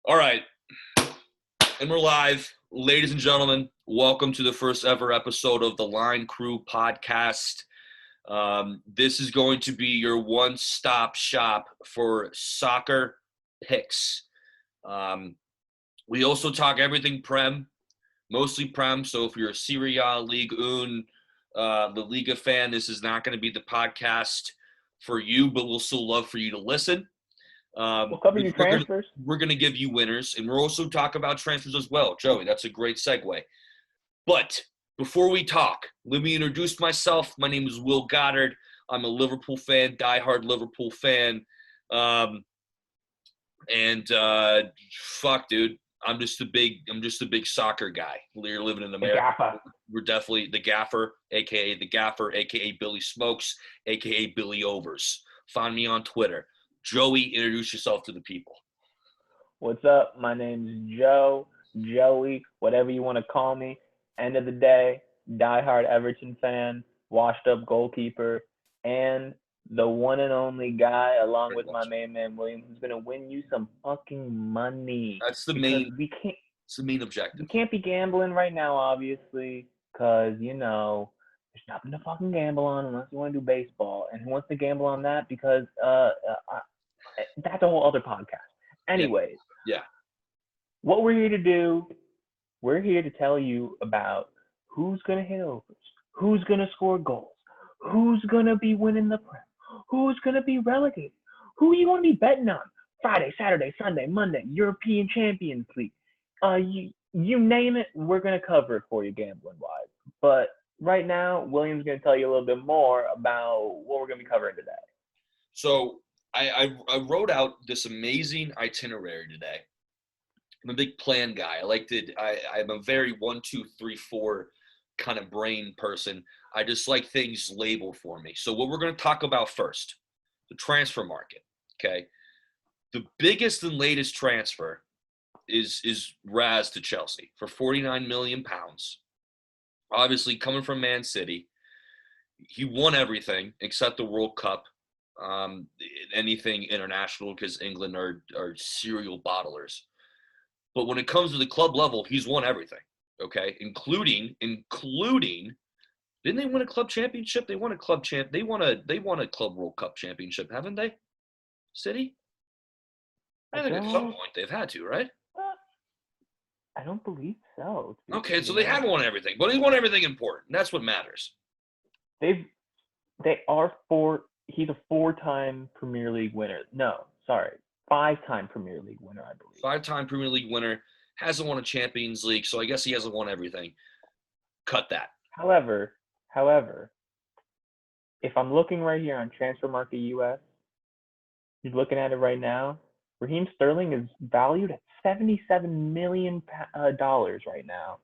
All right, and we're live. Ladies and gentlemen, welcome to the first ever episode of the Line Crew podcast. This is going to be your one-stop shop for soccer picks. We also talk everything Prem, mostly Prem. So if you're a Serie A, Ligue 1, La Liga fan, this is not going to be the podcast for you, but we'll still love for you to listen. We'll cover your transfers. We're gonna give you winners, and we're also talk about transfers as well. Joey, that's a great segue. But before we talk, let me introduce myself. My name is Will Goddard. I'm a Liverpool fan, diehard Liverpool fan. Fuck, dude, I'm just a big soccer guy. We're living in America. We're definitely the gaffer, aka the gaffer, aka Billy Smokes, aka Billy Overs. Find me on Twitter. Joey, introduce yourself to the people. What's up? My name's Joe, Joey, whatever you want to call me. End of the day, diehard Everton fan, washed up goalkeeper, and the one and only guy, along with my main man William, who's gonna win you some fucking money. That's the main. It's the main objective. We can't be gambling right now, obviously, because there's nothing to fucking gamble on unless you want to do baseball. And who wants to gamble on that? Because that's a whole other podcast. Anyways, yeah. What we're here to do, we're here to tell you about who's going to hit overs, who's going to score goals, who's going to be winning the Prem, who's going to be relegated, who you want to be betting on Friday, Saturday, Sunday, Monday, European Champions League. You name it, we're going to cover it for you gambling-wise. But right now, William's going to tell you a little bit more about what we're going to be covering today. So I wrote out this amazing itinerary today. I'm a big plan guy. I'm a very 1, 2, 3, 4 kind of brain person. I just like things labeled for me. So what we're going to talk about first, the transfer market, okay? The biggest and latest transfer is Raz to Chelsea for £49 million. Obviously, coming from Man City, he won everything except the World Cup, anything international, because England are serial bottlers. But when it comes to the club level, he's won everything, okay? Including, didn't they win a club championship? They won a club Club World Cup championship, haven't they? City? I think at some point they've had to, right? I don't believe so. Okay, so they haven't won everything, but they won everything important. That's what matters. He's a 4-time Premier League winner. No, sorry. 5-time Premier League winner, I believe. 5-time Premier League winner, hasn't won a Champions League, so I guess he hasn't won everything. Cut that. However, if I'm looking right here on Transfer Market US, you're looking at it right now, Raheem Sterling is valued at $77 million right now,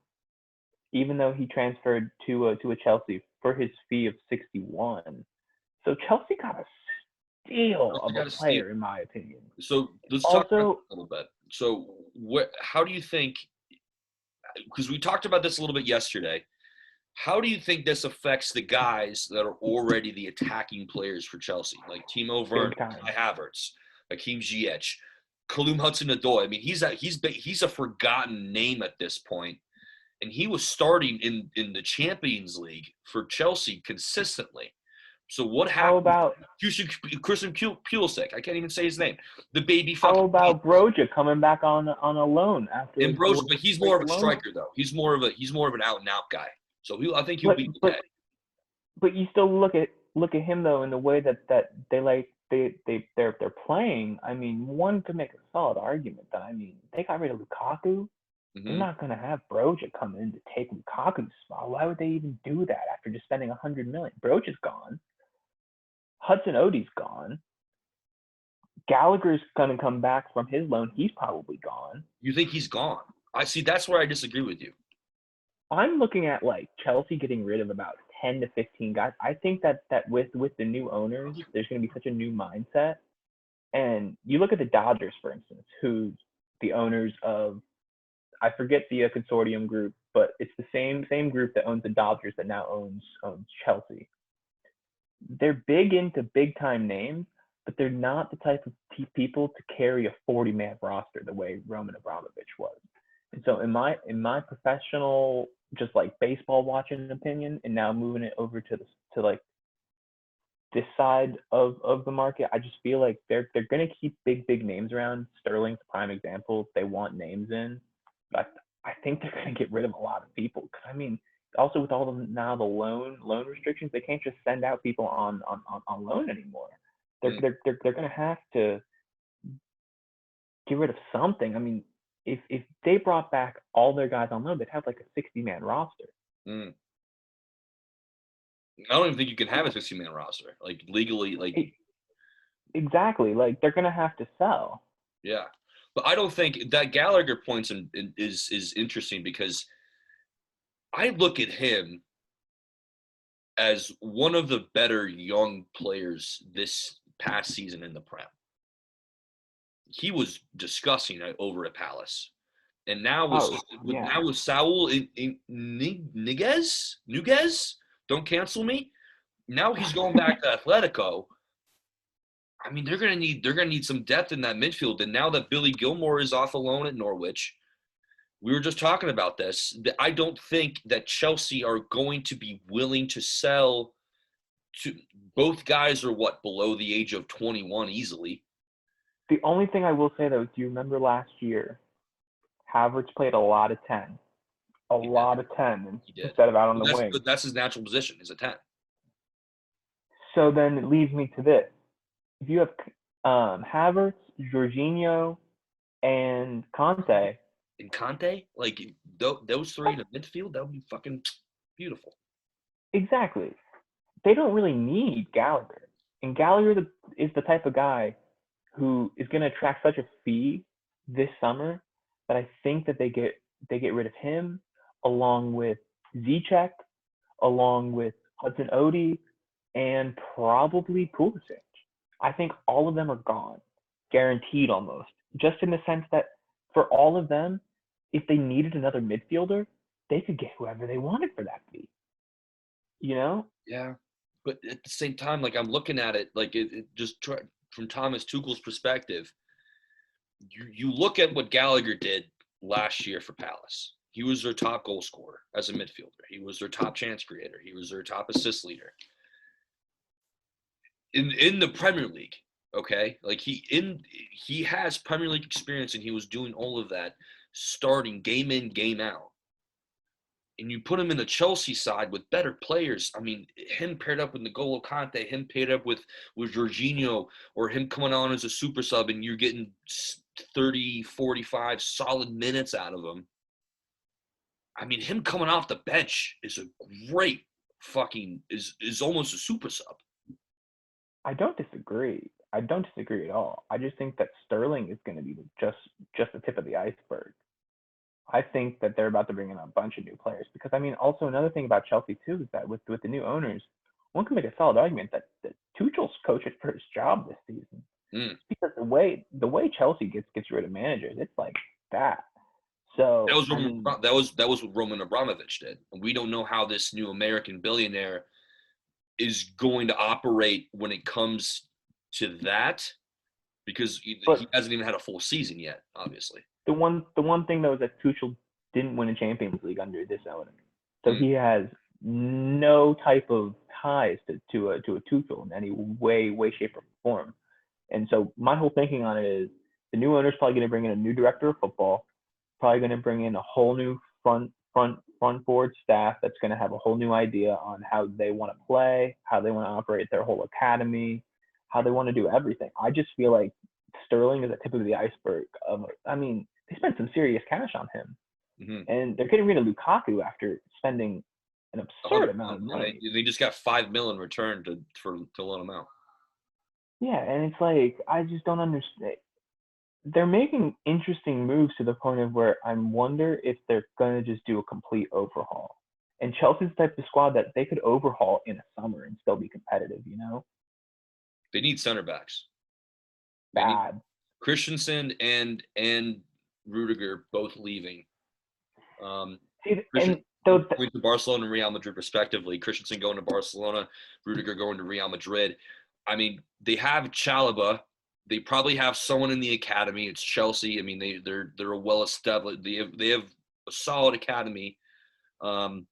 even though he transferred to a Chelsea for his fee of 61. So Chelsea got a steal of a player, in my opinion. So let's talk about it a little bit. So how do you think, because we talked about this a little bit yesterday, how do you think this affects the guys that are already the attacking players for Chelsea, like Timo Werner, Kai Havertz, Hakim Ziyech, Kaloum Hudson-Odoi? I mean, he's a forgotten name at this point, and he was starting in the Champions League for Chelsea consistently. So what happened? How about Christian Pulisic? I can't even say his name. The baby. How about Broja coming back on a loan after? And Broja, but he's more of a striker though. He's more of an out and out guy. So I think he'll be okay. But you still look at him though in the way that they're playing. I mean, one could make a solid argument that they got rid of Lukaku. Mm-hmm. They're not going to have Broja come in to take Lukaku's spot. Why would they even do that after just spending $100 million? Broja's gone. Hudson-Odio's gone. Gallagher's going to come back from his loan. He's probably gone. You think he's gone? I see. That's where I disagree with you. I'm looking at Chelsea getting rid of about 10 to 15 guys. I think that with the new owners, there's going to be such a new mindset. And you look at the Dodgers, for instance, who's the owners of, I forget the consortium group, but it's the same group that owns the Dodgers that now owns Chelsea. They're big into big time names, but they're not the type of people to carry a 40-man roster the way Roman Abramovich was. And so in my professional, just like baseball watching opinion, and now moving it over to like this side of the market, I just feel like they're gonna keep big names around. Sterling's a prime example. They want names in, but I think they're gonna get rid of a lot of people because I mean, also with all the now the loan restrictions, they can't just send out people on loan anymore. They're gonna have to get rid of something. I mean, if they brought back all their guys on loan, they'd have like a 60-man roster. Mm. I don't even think you can have a 60-man roster, like legally, like exactly. Like they're gonna have to sell. yeah. But I don't think that Gallagher points is interesting because I look at him as one of the better young players this past season in the Prem. He was disgusting over at Palace, and now with Saul Niguez, don't cancel me. Now he's going back to Atletico. I mean, they're gonna need some depth in that midfield. And now that Billy Gilmore is off alone at Norwich, we were just talking about this. I don't think that Chelsea are going to be willing to sell to both guys are below the age of 21 easily. The only thing I will say though, do you remember last year, Havertz played a lot of 10, lot of 10 instead of out on the wing. That's his natural position, is a 10. So then it leads me to this: if you have Havertz, Jorginho, and Conte. And Conte, like those three in the midfield, that would be fucking beautiful. Exactly. They don't really need Gallagher, and Gallagher is the type of guy who is going to attract such a fee this summer that I think that they get rid of him along with Ziyech, along with Hudson Odoi, and probably Pulisic. I think all of them are gone, guaranteed almost. Just in the sense that for all of them, if they needed another midfielder, they could get whoever they wanted for that fee. You know? Yeah, but at the same time, like I'm looking at it, like it just from Thomas Tuchel's perspective, you look at what Gallagher did last year for Palace. He was their top goal scorer as a midfielder. He was their top chance creator. He was their top assist leader. In the Premier League, okay? Like he has Premier League experience and he was doing all of that starting game in, game out. And you put him in the Chelsea side with better players. I mean, him paired up with N'Golo Kante, him paired up with Jorginho, or him coming on as a super sub and you're getting 30, 45 solid minutes out of him. I mean, him coming off the bench is a great is almost a super sub. I don't disagree. I don't disagree at all. I just think that Sterling is going to be just the tip of the iceberg. I think that they're about to bring in a bunch of new players because, I mean, also another thing about Chelsea too is that with the new owners, one can make a solid argument that Tuchel's coaching for his job this season. Because the way Chelsea gets rid of managers, it's like that. So that was what Roman Abramovich did. And we don't know how this new American billionaire is going to operate when it comes to that because he hasn't even had a full season yet, obviously. The one thing though is that Tuchel didn't win a Champions League under this owner, so he has no type of ties to a Tuchel in any way, shape, or form. And so my whole thinking on it is the new owner's probably going to bring in a new director of football, probably going to bring in a whole new front forward staff that's going to have a whole new idea on how they want to play, how they want to operate their whole academy, how they want to do everything. I just feel like Sterling is the tip of the iceberg I mean, they spent some serious cash on him, and they're getting rid of Lukaku after spending an absurd amount of money. They just got $5 million in return to loan him out. Yeah, and it's like I just don't understand. They're making interesting moves to the point of where I wonder if they're going to just do a complete overhaul. And Chelsea's the type of squad that they could overhaul in a summer and still be competitive, you know? They need center backs. Bad. Christensen and Rudiger both leaving. Going to Barcelona and Real Madrid respectively. Christensen going to Barcelona, Rudiger going to Real Madrid. I mean, they have Chalobah. They probably have someone in the academy. It's Chelsea. I mean, they're a well established. They have a solid academy, so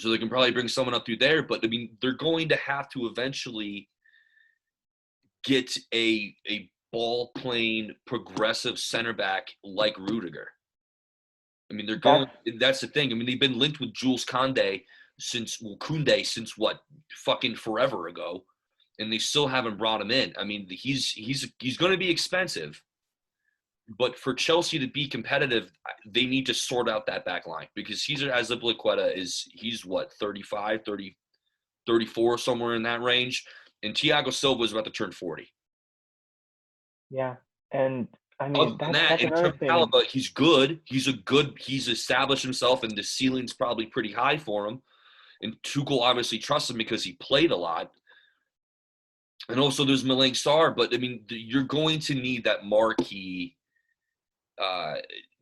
they can probably bring someone up through there. But I mean, they're going to have to eventually get a ball playing progressive center back like Rudiger. I mean, they're going. That's the thing. I mean, they've been linked with Jules Koundé since what, fucking forever ago, and they still haven't brought him in. I mean, he's going to be expensive, but for Chelsea to be competitive, they need to sort out that back line because Cesar Azpilicueta he's what, 35, 30, 34, somewhere in that range, and Thiago Silva is about to turn 40. Yeah, and I Other mean than that's that, in another terms of thing. Alaba, he's good. He's established himself, and the ceiling's probably pretty high for him. And Tuchel obviously trusts him because he played a lot. And also there's Malang Sarr, but I mean, you're going to need that marquee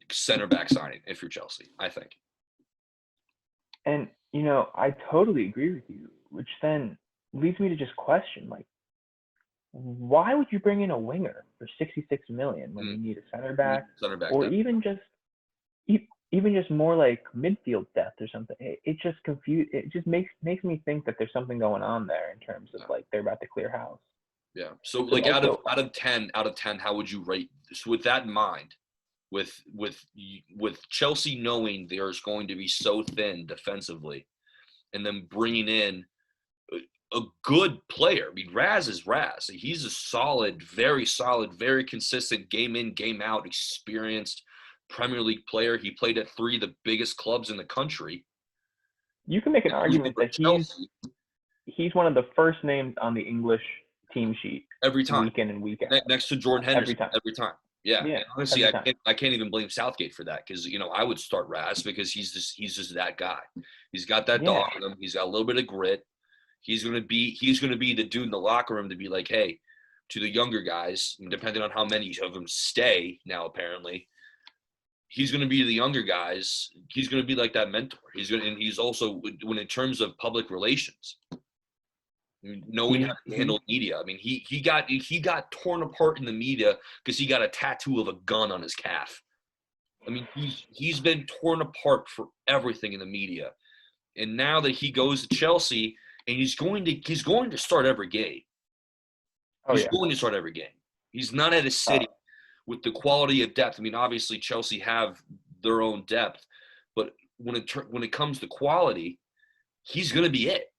center back signing if you're Chelsea, I think. And I totally agree with you, which then leads me to just question, like, why would you bring in a winger for 66 million when you need a center back, or depth. even just more like midfield depth or something? It just it just makes me think that there's something going on there in terms of like they're about to clear house. Yeah. So like also, out of 10, how would you rate this? With that in mind, with Chelsea knowing there's going to be so thin defensively, and then bringing in a good player. I mean, Raz is Raz. He's a solid, very consistent, game in, game out, experienced Premier League player. He played at 3 of the biggest clubs in the country. You can make an argument that he's one of the first names on the English team sheet every time, week in and week out. next to Jordan Henderson every time. Yeah. Yeah, honestly, I can't even blame Southgate for that because I would start Raz because he's just that guy. He's got that dog in him. He's got a little bit of grit. He's gonna be the dude in the locker room to be like, hey, to the younger guys, depending on how many of them stay now, apparently, he's gonna be the younger guys. He's gonna be like that mentor. And he's also when in terms of public relations, knowing how to handle media. I mean, he got torn apart in the media because he got a tattoo of a gun on his calf. I mean, he's been torn apart for everything in the media, and now that he goes to Chelsea. And he's going to start every game. He's going to start every game. He's not at a city with the quality of depth. I mean, obviously Chelsea have their own depth, but when it comes to quality, he's going to be it.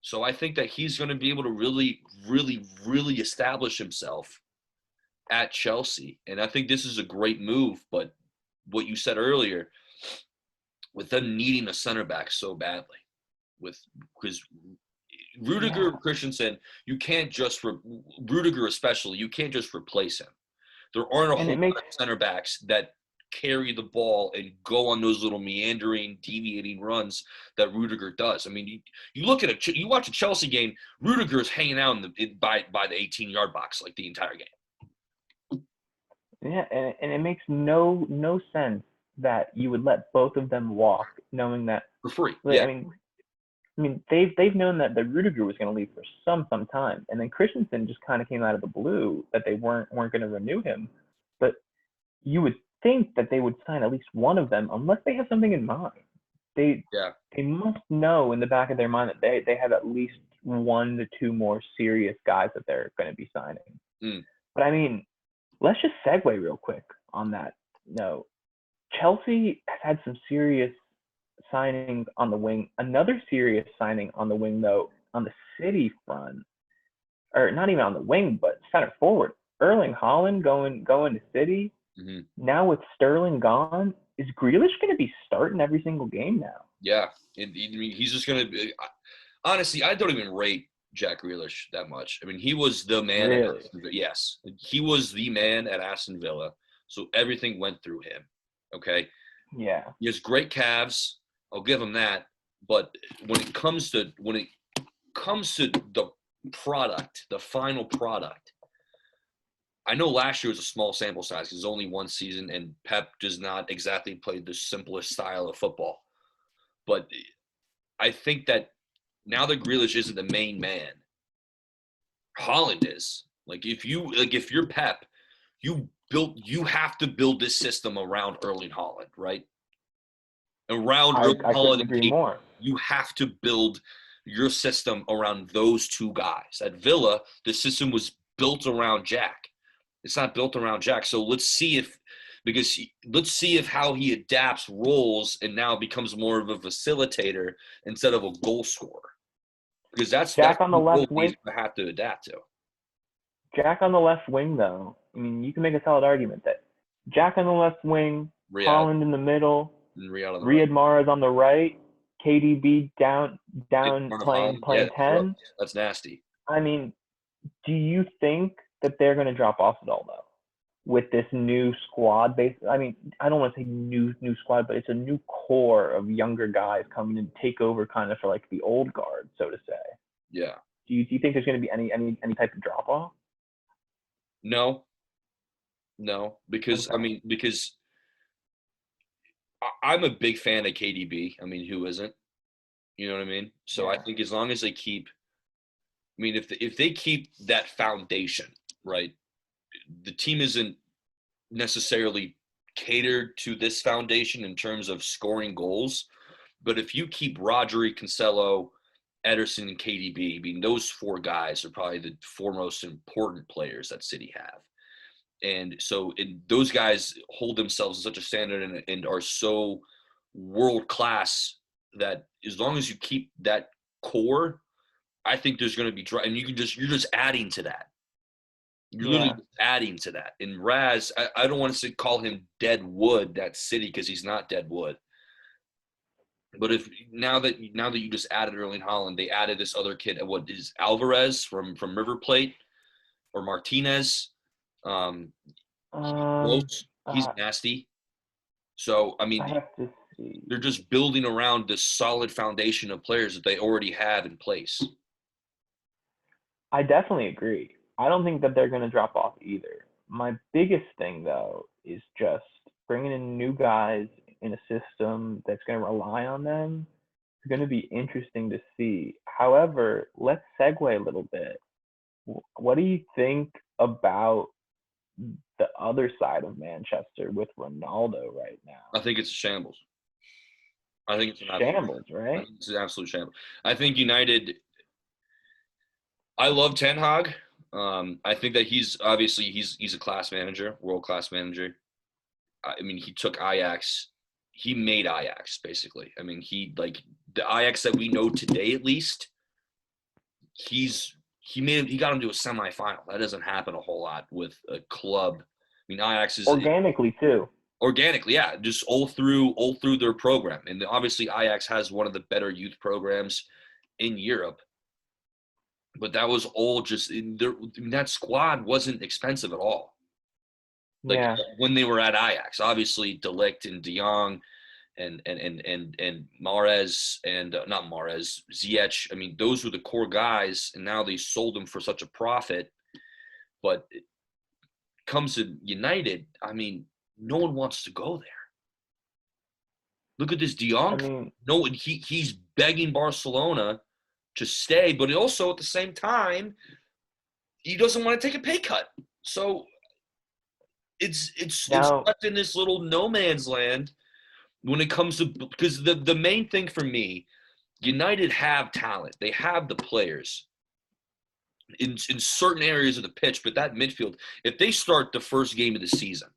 So I think that he's going to be able to really, really, really establish himself at Chelsea. And I think this is a great move. But what you said earlier, with them needing a center back so badly, because Rudiger Christensen, you can't just Rudiger especially, you can't just replace him. There aren't a whole lot of center backs that carry the ball and go on those little meandering, deviating runs that Rudiger does. I mean, you look at you watch a Chelsea game, Rudiger is hanging out by the 18-yard box like the entire game. Yeah, and it makes no sense that you would let both of them walk, knowing that for free. Yeah, I mean, they've known that Rudiger was going to leave for some time, and then Christensen just kind of came out of the blue that they weren't going to renew him. But you would think that they would sign at least one of them, unless they have something in mind. They must know in the back of their mind that they have at least 1 to 2 more serious guys that they're going to be signing. But I mean, let's just segue real quick on that. Chelsea has had some serious signings on the wing. Another serious signing on the wing, though, on the City front, or not even on the wing, but center forward. Erling Haaland going to City. Mm-hmm. Now with Sterling gone, is Grealish going to be starting every single game now? Yeah, he's just going to be. Honestly, I don't even rate Jack Grealish that much. I mean, he was the man. Really? Yes, he was the man at Aston Villa, so everything went through him. Okay. Yeah. He has great calves. I'll give him that. But when it comes to the product, the final product, I know last year was a small sample size because it's only one season, and Pep does not exactly play the simplest style of football. But I think that now that Grealish isn't the main man, Holland is. Like if you're Pep, you have to build this system around Erling Holland, right? Around I Erling I couldn't Holland and agree KD. more. You have to build your system around those two guys. At Villa, the system was built around Jack. It's not built around Jack. So let's see if how he adapts roles and now becomes more of a facilitator instead of a goal scorer. Because that's Jack on the the role left he's wing. gonna have to adapt to. Jack on the left wing, though. I mean, you can make a solid argument that Jack on the left wing, Riyadh Holland in the middle, and Riyadh on the right. Riyad Mahrez on the right, KDB In down front of playing Holland, yeah, 10. that's nasty. I mean, do you think that they're going to drop off at all though with this new squad base? I mean, I don't want to say new squad, but it's a new core of younger guys coming in to take over kind of for like the old guard, so to say. Yeah. Do you think there's going to be any type of drop off? No, because I Okay. mean, because I'm a big fan of KDB. I mean, who isn't? You know what I mean? So I Yeah. think as long as they keep, I mean, if they keep that foundation, right, the team isn't necessarily catered to this foundation in terms of scoring goals. But if you keep Rodri, Cancelo, Ederson, and KDB, I mean, those four guys are probably the four most important players that City have. And so those guys hold themselves in such a standard and are so world class that as long as you keep that core, I think there's going to be and you're just adding to that. You're literally Yeah. adding to that. And Raz, I don't want to call him dead wood, that City, because he's not dead wood. But if now that you just added Erling Holland, they added this other kid. What is Alvarez from River Plate or Martinez? Um, Um. gross. He's Uh, nasty. So I I mean, have to see. they're just building around this solid foundation of players that they already have in place. I definitely agree. I don't think that they're going to drop off either. My biggest thing, though, is just bringing in new guys in a system that's going to rely on them. It's going to be interesting to see. However, let's segue a little bit. What do you think about the other side of Manchester with Ronaldo right I now? think it's a shambles. I think it's Shambles, I right? think it's an absolute shambles. I think United. I love Ten Hag. I think that he's a class manager, world class manager. I mean, he took Ajax. He made Ajax basically. I mean, he like the Ajax that we know today, at least. He got him to a semifinal. That doesn't happen a whole lot with a club. I mean, Ajax is Organically, too. organically, yeah, just all through their program, and obviously Ajax has one of the better youth programs in Europe. But that was all just in their, that squad wasn't expensive at all. Like Yeah. when they were at Ajax, obviously De Ligt and De Jong and Mahrez and not Mahrez, Ziyech. I mean, those were the core guys, and now they sold them for such a profit. But it comes to United, I mean, no one wants to go there. Look at this De I Jong. mean, No, he's begging Barcelona to stay, but also at the same time, he doesn't want to take a pay cut. So it's now, left in this little no man's land when it comes to, because the main thing for me, United have talent. They have the players in certain areas of the pitch, but that midfield, if they start the first game of the season,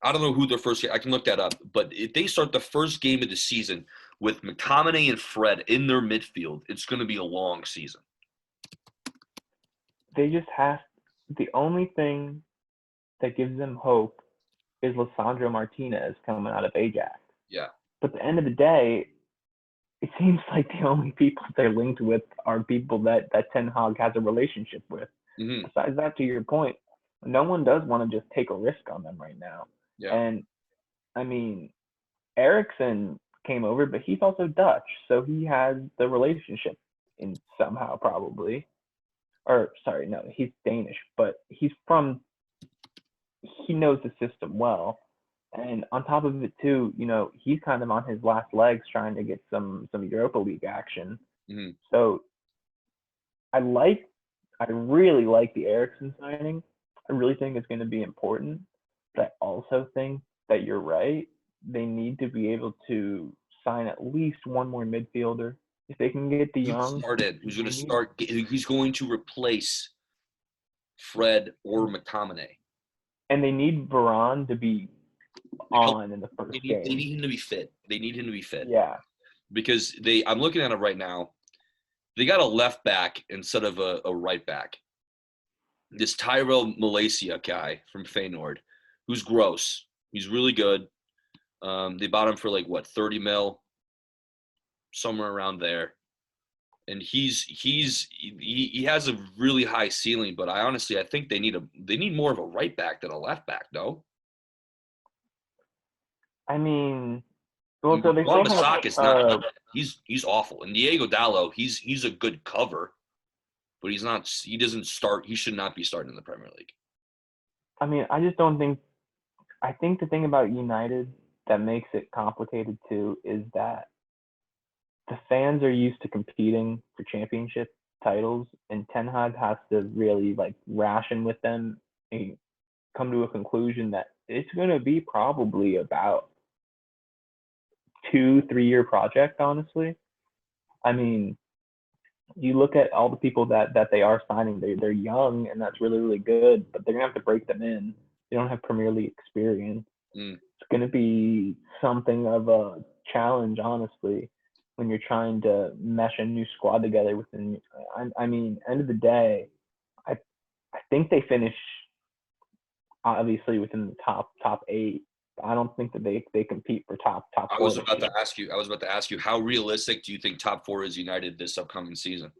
I don't know who their first game, I can look that up, but if they start the first game of the season with McTominay and Fred in their midfield, it's going to be a long season. they just have the only thing that gives them hope is Lissandro Martinez coming out of Ajax. Yeah. But at the end of the day, it seems like the only people they're linked with are people that Ten Hag has a relationship with. Mm-hmm. Besides that, to your point, no one does want to just take a risk on them right now. Yeah. And I mean, Ericsson came over, but he's also Dutch, so he has the relationship in somehow probably. Or sorry, no, he's Danish, but he knows the system well. And on top of it too, he's kind of on his last legs trying to get some Europa League action. Mm-hmm. So I like I really like the Ericsson signing. I really think it's going to be important. But I also think that you're right. They need to be able to sign at least one more midfielder. If they can get De Who's Jong, started? Who's going they to need. start? Who's going to replace Fred or McTominay? And they need Varane to be on in the first They game. need him to be fit. They need him to be fit Yeah. because I'm looking at it right now. They got a left back instead of a right back. This Tyrell Malaysia guy from Feyenoord, who's gross. He's really good. They bought him for like what, 30 mil, somewhere around there. And he has a really high ceiling, but I think they need more of a right back than a left back, no? I mean, well, And so they Wan still have. Bissaka is not. He's awful. And Diego Dallo, he's a good cover, but he's not. He doesn't start. He should not be starting in the Premier League. I mean, I just don't think. I think the thing about United that makes it complicated too is that the fans are used to competing for championship titles, and Ten Hag has to really like ration with them and come to a conclusion that it's going to be probably about 2 3 year project. Honestly, I mean, you look at all the people that they are signing. They're young, and that's really good. But they're gonna have to break them in. They don't have Premier League experience. Mm. It's gonna be something of a challenge, honestly, when you're trying to mesh a new squad together within. I mean, end of the day, I I think they finish obviously within the top 8. I don't think that they compete for top I 4 was this about year. to ask you. I was about to ask you, how realistic do you think top four is United this upcoming season?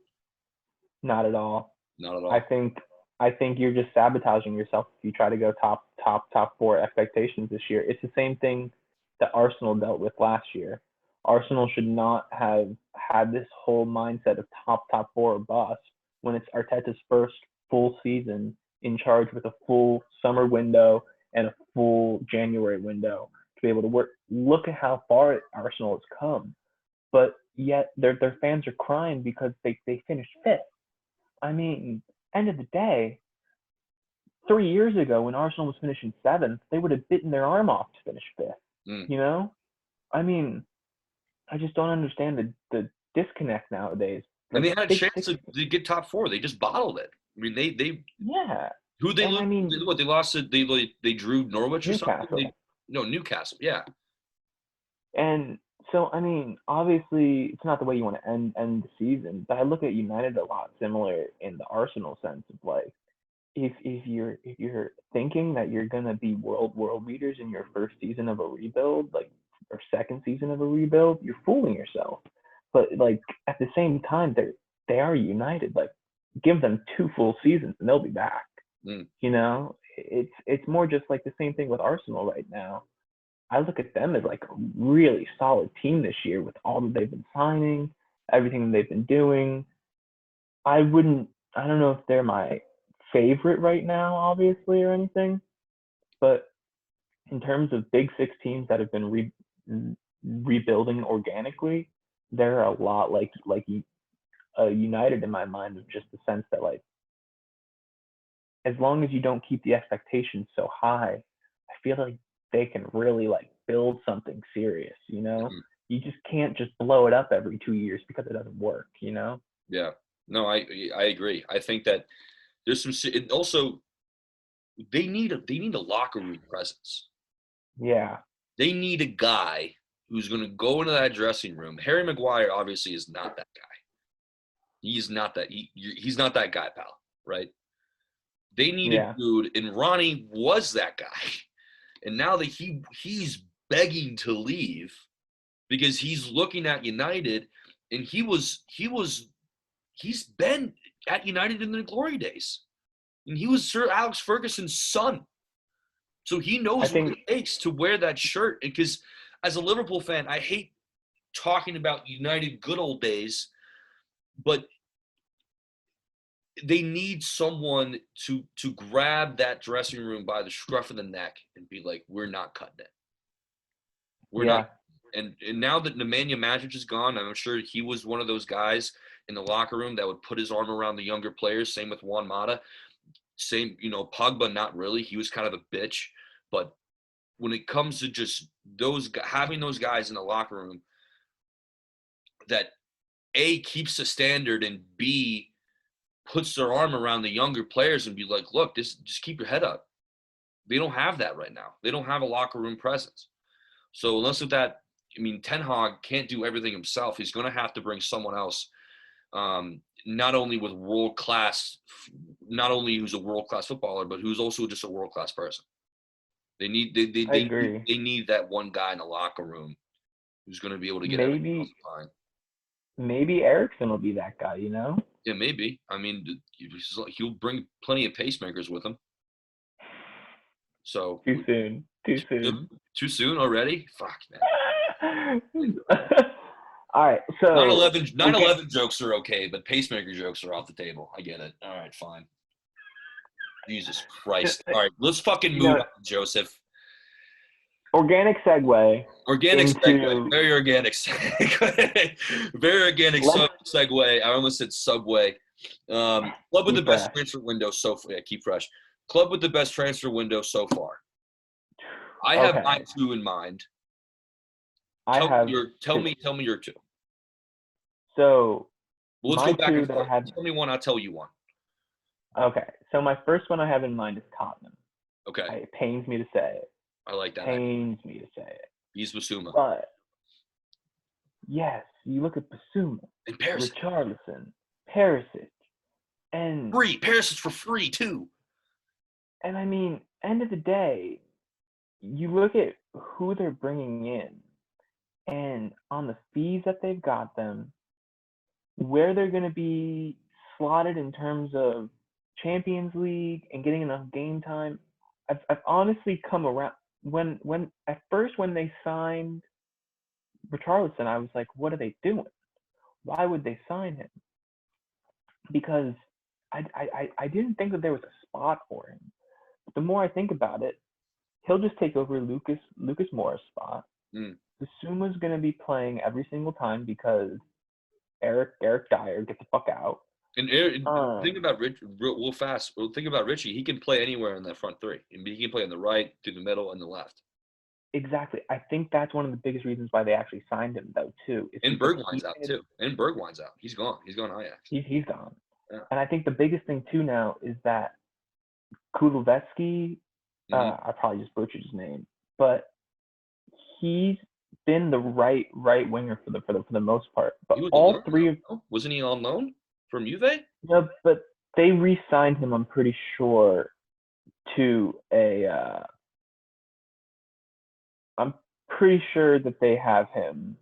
Not at all. Not at I all. think I think you're just sabotaging yourself if you try to go top 4 expectations this year. It's the same thing that Arsenal dealt with last year. Arsenal should not have had this whole mindset of top 4 or bust when it's Arteta's first full season in charge with a full summer window and a full January window to be able to work. Look at how far Arsenal has come, but yet their fans are crying because they finished fifth. I mean, end of the day, 3 years ago when Arsenal was finishing seventh, they would have bitten their arm off to finish fifth. Mm. You know, I mean, I just don't understand the disconnect nowadays. And Like they had a big chance six, to get top four. They just bottled it. I mean, they yeah. who they And lose? I mean, What they lost? They drew Norwich or something. Newcastle. No, Newcastle. Yeah. And so, I mean, obviously, it's not the way you want to end the season. But I look at United a lot similar in the Arsenal sense of like, if you're thinking that you're gonna be world beaters in your first season of a rebuild, like or second season of a rebuild, you're fooling yourself. But like at the same time, they are United. Like give them 2 full seasons and they'll be back. Mm. You know, it's more just like the same thing with Arsenal right now. I look at them as like a really solid team this year with all that they've been signing, everything they've been doing. I wouldn't. I don't know if they're my favorite right now, obviously, or anything. But in terms of big six teams that have been rebuilding organically, they're a lot like United in my mind, of just the sense that like as long as you don't keep the expectations so high, I feel like they can really like build something serious. You know, Mm. you just can't just blow it up every 2 years because it doesn't work. You know. Yeah. No, I agree. I think that there's some. It also, they need a locker room presence. Yeah. They need a guy who's going to go into that dressing room. Harry Maguire obviously is not that guy. He's not that. He's not that guy, pal. Right? They need a Yeah. dude, and Ronnie was that guy. And now that he's begging to leave because he's looking at United, and he's been at United in the glory days, and he was Sir Alex Ferguson's son, so he I knows what think it takes to wear that shirt. Because as a Liverpool fan, I hate talking about United good old days, but they need someone to grab that dressing room by the scruff of the neck and be like, "We're not cutting it. We're not." yeah. And now that Nemanja Matic is gone, I'm sure he was one of those guys. in the locker room that would put his arm around the younger players. Same with Juan Mata. Same, Pogba, not really. He was kind of a bitch. But when it comes to just having those guys in the locker room that A, keeps the standard, and B, puts their arm around the younger players and be like, look, just keep your head up. They don't have that right now. They don't have a locker room presence. So unless of that, Ten Hag can't do everything himself. He's going to have to bring someone else, not only with not only who's a world-class footballer, but who's also just a world-class person. They need I agree. they need that one guy in the locker room who's going to be able to get everything else fine. Maybe Ericsson will be that guy, Yeah, maybe. He'll bring plenty of pacemakers with him. So Too soon. Too soon already? Fuck, man. All right, so 9/11 jokes are okay, but pacemaker jokes are off the table. I get it. All right, fine. Jesus Christ. All right, let's fucking move on, Joseph. Organic segue. Segue. Very organic segue. Very organic segue. I almost said Subway. Club with the best transfer window so far. Yeah, keep fresh. Club with the best transfer window so far. I have my two in mind. Tell me your two. So let's go back and forth. Tell me one, I'll tell you one. Okay. So my first one I have in mind is Tottenham. Okay. It pains me to say it. I like that. Pains me to say it. He's Basuma. But yes, you look at Basuma and Perisic. Richarlison, Perisic, and free. Perisic for free too. And end of the day, you look at who they're bringing in, and on the fees that they've got them, where they're going to be slotted in terms of Champions League and getting enough game time. I've honestly come around. When they signed Richarlison, I was like, what are they doing? Why would they sign him? Because I didn't think that there was a spot for him. But the more I think about it, he'll just take over Lucas Moura's spot. Basuma's going to be playing every single time because Eric Dyer gets the fuck out. And think about think about Richie. He can play anywhere in that front three. He can play on the right, through the middle, and the left. Exactly. I think that's one of the biggest reasons why they actually signed him, though, too. And Bergwijn's out, too. And Bergwijn's out. He's gone. He's gone Ajax. He's gone. Yeah. And I think the biggest thing, too, now is that Kulusevski, I probably just butchered his name, but he's been the right winger for the most part. But all three of wasn't he on loan from Juve? No, but they re-signed him, I'm pretty sure, to a I'm pretty sure that they have him.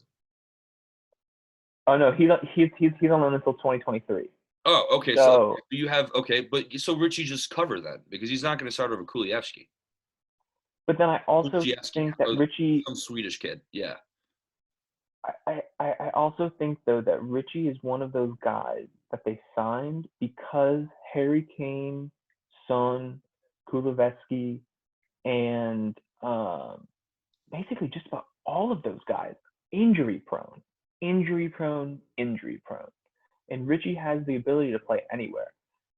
Oh no, he's on loan until 2023. Oh, okay. So you have but so Richie just cover that because he's not going to start over Kulusevski. But then I also think that Richie, some Swedish kid, yeah. I also think though that Richie is one of those guys that they signed because Harry Kane, Son, Kulusevski, and basically just about all of those guys injury prone. And Richie has the ability to play anywhere.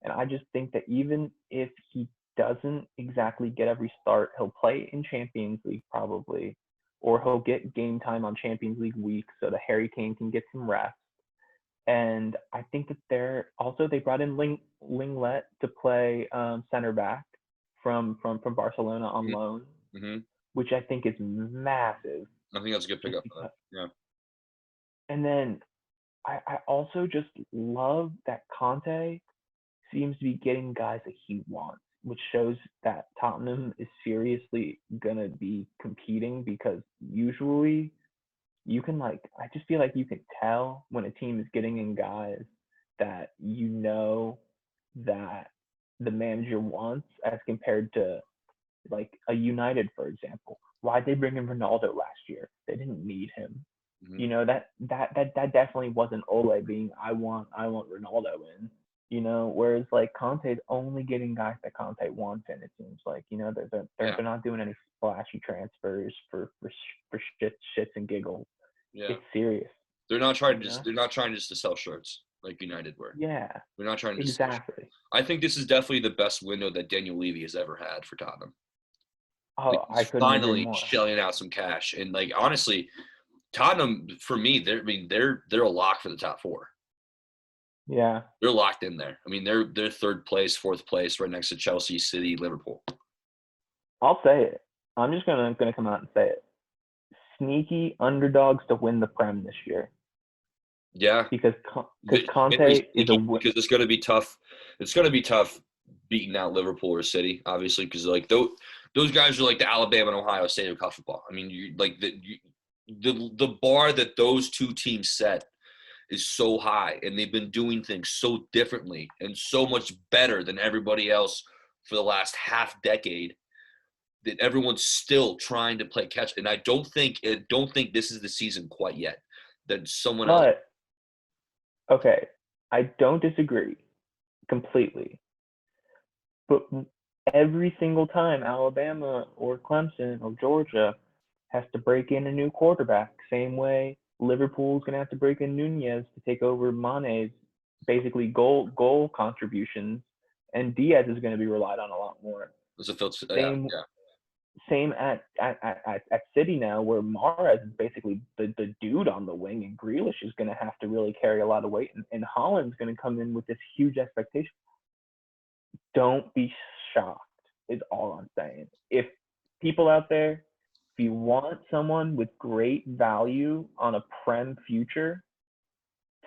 And I just think that even if he doesn't exactly get every start, he'll play in Champions League probably, or he'll get game time on Champions League week so that Harry Kane can get some rest. And I think that they brought in Linglet to play center back from Barcelona on loan, which I think is massive. I think that's a good pickup for that. Yeah. And then I also just love that Conte seems to be getting guys that he wants, which shows that Tottenham is seriously going to be competing because usually you can I just feel like you can tell when a team is getting in guys that that the manager wants as compared to like a United, for example. Why'd they bring in Ronaldo last year? They didn't need him. That definitely wasn't Ole being I want Ronaldo in. Whereas like Conte's only getting guys that Conte wants, and it seems like they're not doing any splashy transfers for shits and giggles. Yeah, it's serious. They're not trying just to sell shirts. like United were. Yeah, We're not trying to just. exactly. I think this is definitely the best window that Daniel Levy has ever had for Tottenham. Like Oh, I he's couldn't agree finally more. shelling out some cash, and like honestly, Tottenham for me, they're a lock for the top four. Yeah, They're locked in there. I mean, they're third place, fourth place, right next to Chelsea, City, Liverpool. I'll say it. I'm just gonna come out and say it. Sneaky underdogs to win the Prem this year Yeah, because very Conte is sneaky because it's going to be tough. It's going to be tough beating out Liverpool or City, obviously, because like those guys are like the Alabama and Ohio State of college football. I mean, the bar that those two teams set is so high, and they've been doing things so differently and so much better than everybody else for the last half decade that everyone's still trying to play catch. And I don't think this is the season quite yet. That someone else. but okay, I don't disagree completely. But every single time Alabama or Clemson or Georgia has to break in a new quarterback, same way Liverpool's going to have to break in Nunez to take over Mane's basically goal contributions, and Diaz is going to be relied on a lot more. Yeah, Same yeah. same at City now, where Mahrez is basically the dude on the wing, and Grealish is going to have to really carry a lot of weight, and Holland's going to come in with this huge expectation. Don't be shocked, is all I'm saying. If people out there, if you want someone with great value on a Prem future,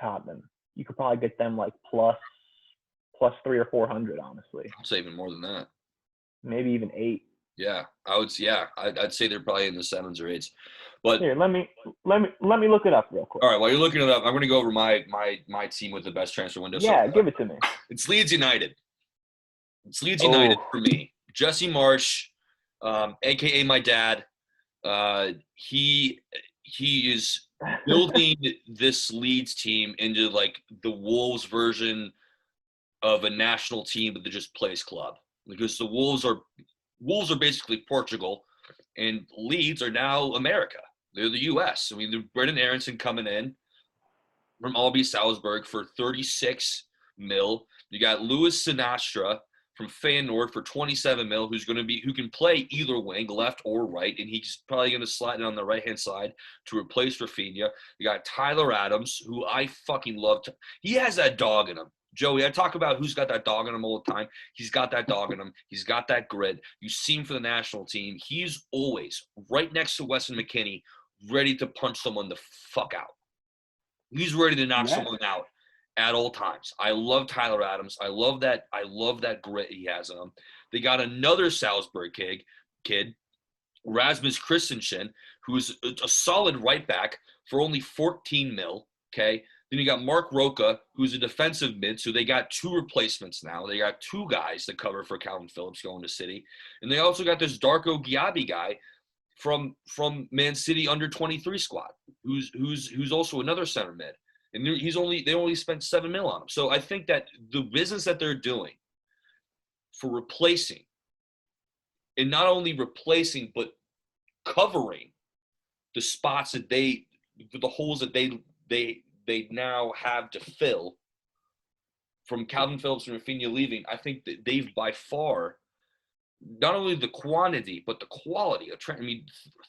Tottenham. You could probably get them like plus 300 or 400, honestly. I'd say even more than that. Maybe even 8. Yeah, I would. Yeah, I'd say they're probably in the 7s or 8s. But here, let me look it up real quick. All right, while you're looking it up, I'm going to go over my team with the best transfer window. Yeah, So give it to me. It's Leeds United. It's Leeds United Oh. for me. Jesse Marsh, aka my dad. He is building this Leeds team into like the Wolves version of a national team, but that just plays club. Because the Wolves are basically Portugal, and Leeds are now America. They're the U.S. I mean, Brendan Aronson coming in from Albi Salzburg for 36 mil. You got Luis Sinastra from Feyenoord for 27 mil, who can play either wing, left or right, and he's probably going to slide in on the right-hand side to replace Rafinha. You got Tyler Adams, who I fucking love. He has that dog in him. Joey, I talk about who's got that dog in him all the time. He's got that dog in him. He's got that grit. You see him for the national team. He's always right next to Weston McKennie, ready to punch someone the fuck out. He's ready to knock someone out at all times. I love Tyler Adams. I love that grit he has in him. They got another Salzburg kid, Rasmus Christensen, who's a solid right back for only 14 mil. Okay. Then you got Mark Roca, who's a defensive mid. So they got 2 replacements now. They got 2 guys to cover for Calvin Phillips going to City. And they also got this Darko Giabi guy from Man City under 23 squad, who's also another center mid, and they only spent 7 mil on him. So I think that the business that they're doing for replacing, and not only replacing but covering the spots that the holes that they now have to fill from Calvin Phillips and Rafinha leaving, I think that they've by far not only the quantity, but the quality of I mean,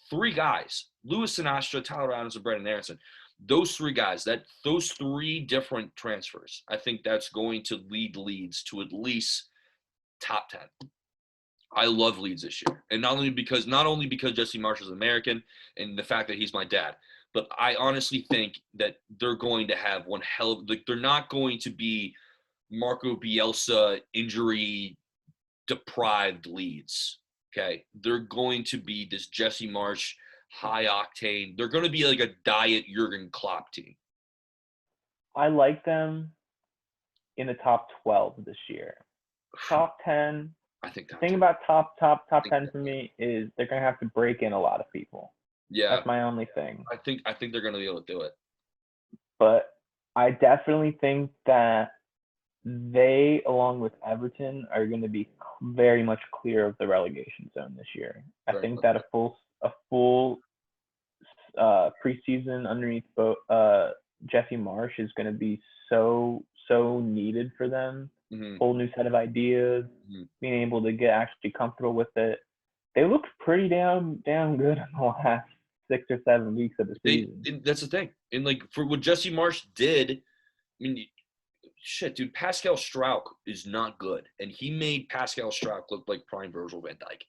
3 guys, Luis Sinastra, Tyler Adams, and Brendan Aronson, those 3 guys, those 3 different transfers, I think that's going to lead Leeds to at least top 10. I love Leeds this year. And not only because Jesse Marsh is American and the fact that he's my dad, but I honestly think that they're going to have one hell of, like, they're not going to be Marco Bielsa injury deprived Leeds. Okay. They're going to be this Jesse Marsh high octane. They're going to be like a diet Jurgen Klopp team. I like them in the top 12 this year. Top 10. I think the thing about top 10 for me is they're going to have to break in a lot of people. Yeah. That's my only thing. I think they're going to be able to do it. But I definitely think that they, along with Everton, are going to be very much clear of the relegation zone this year. I think that a full preseason underneath Jesse Marsh is going to be so needed for them. Mm-hmm. Whole new set of ideas, Mm-hmm. being able to get actually comfortable with it. They looked pretty damn good in the last 6 or 7 weeks of the season. That's the thing. And like for what Jesse Marsh did, I mean, shit, dude, Pascal Strauch is not good, and he made Pascal Strauch look like prime Virgil van Dijk.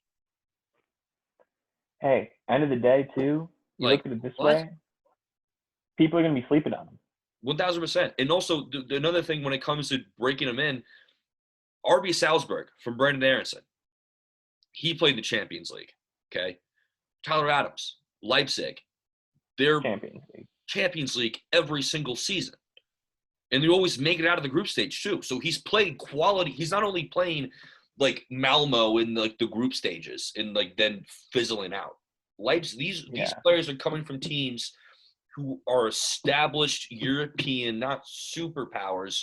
Hey, end of the day, too, you Like, look at it this what? way, people are going to be sleeping on him. 1,000%. And also, another thing when it comes to breaking them in, RB Salzburg from Brandon Aronson, he played the Champions League, okay? Tyler Adams, Leipzig, they're Champions League every single season. And they always make it out of the group stage, too. So he's played quality. He's not only playing, like, Malmo in, like, the group stages and, like, then fizzling out. Leipzig, these players are coming from teams who are established European, not superpowers,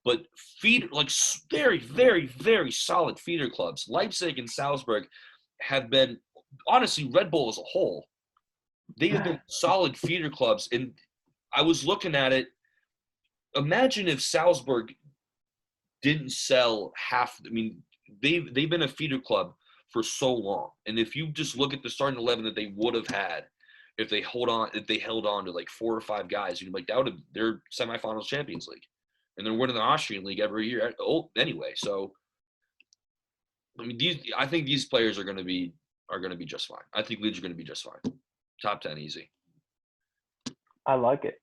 but very, very, very solid feeder clubs. Leipzig and Salzburg have been, honestly, Red Bull as a whole, they have been solid feeder clubs. And I was looking at it. Imagine if Salzburg didn't sell half. I mean, they've been a feeder club for so long. And if you just look at the starting 11 that they would have had, if they held on to like 4 or 5 guys, you'd be like, that would have, they're semifinals Champions League. And they're winning the Austrian league every year. Oh, anyway, so I mean, I think these players are going to be just fine. I think Leeds are going to be just fine. Top 10 easy. I like it.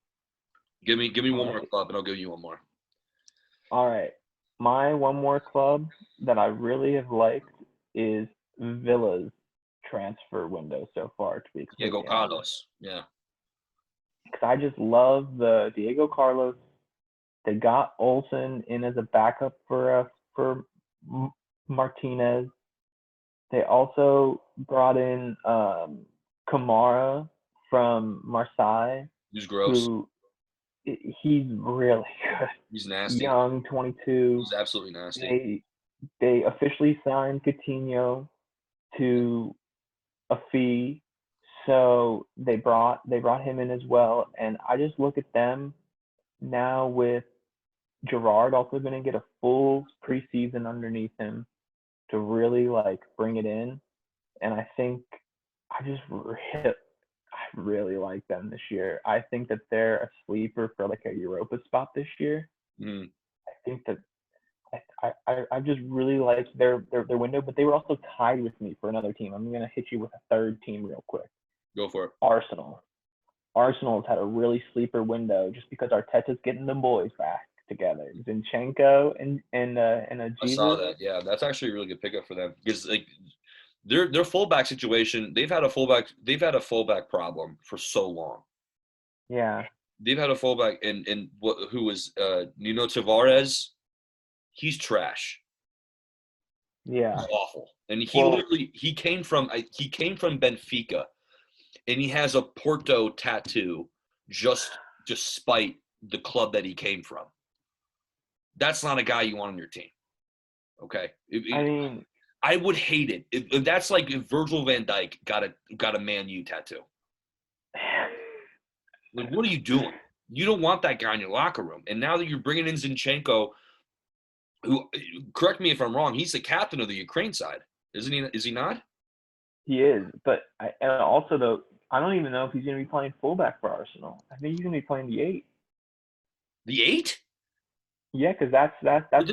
Give me one more club, and I'll give you one more. All right, my one more club that I really have liked is Villa's transfer window so far. To be Diego Carlos, yeah. Because I just love the Diego Carlos. They got Olsen in as a backup for Martinez. They also brought in Kamara from Marseille. Who's gross. He's really good. He's nasty. Young, 22. He's absolutely nasty. They officially signed Coutinho to a fee, so they brought him in as well. And I just look at them now with Gerard also going to get a full preseason underneath him to really like bring it in. And I think I really like them this year. I think that they're a sleeper for like a Europa spot this year. Mm. I think that I just really like their window, but they were also tied with me for another team. I'm gonna hit you with a third team real quick. Go for it. Arsenal. Arsenal's had a really sleeper window just because Arteta's getting them boys back together. Zinchenko and I saw that. Yeah, that's actually a really good pickup for them because like their fullback situation, they've had a fullback problem for so long. Yeah. They've had a fullback who was Nuno Tavares. He's trash. Yeah. He's awful. And he came from Benfica, and he has a Porto tattoo just to spite the club that he came from. That's not a guy you want on your team. Okay. I would hate it. If that's like if Virgil van Dijk got a Man U tattoo. Like, what are you doing? You don't want that guy in your locker room. And now that you're bringing in Zinchenko, who, correct me if I'm wrong, he's the captain of the Ukraine side, isn't he? Is he not? He is, but I don't even know if he's going to be playing fullback for Arsenal. I think he's going to be playing the 8. The 8? Yeah, because that's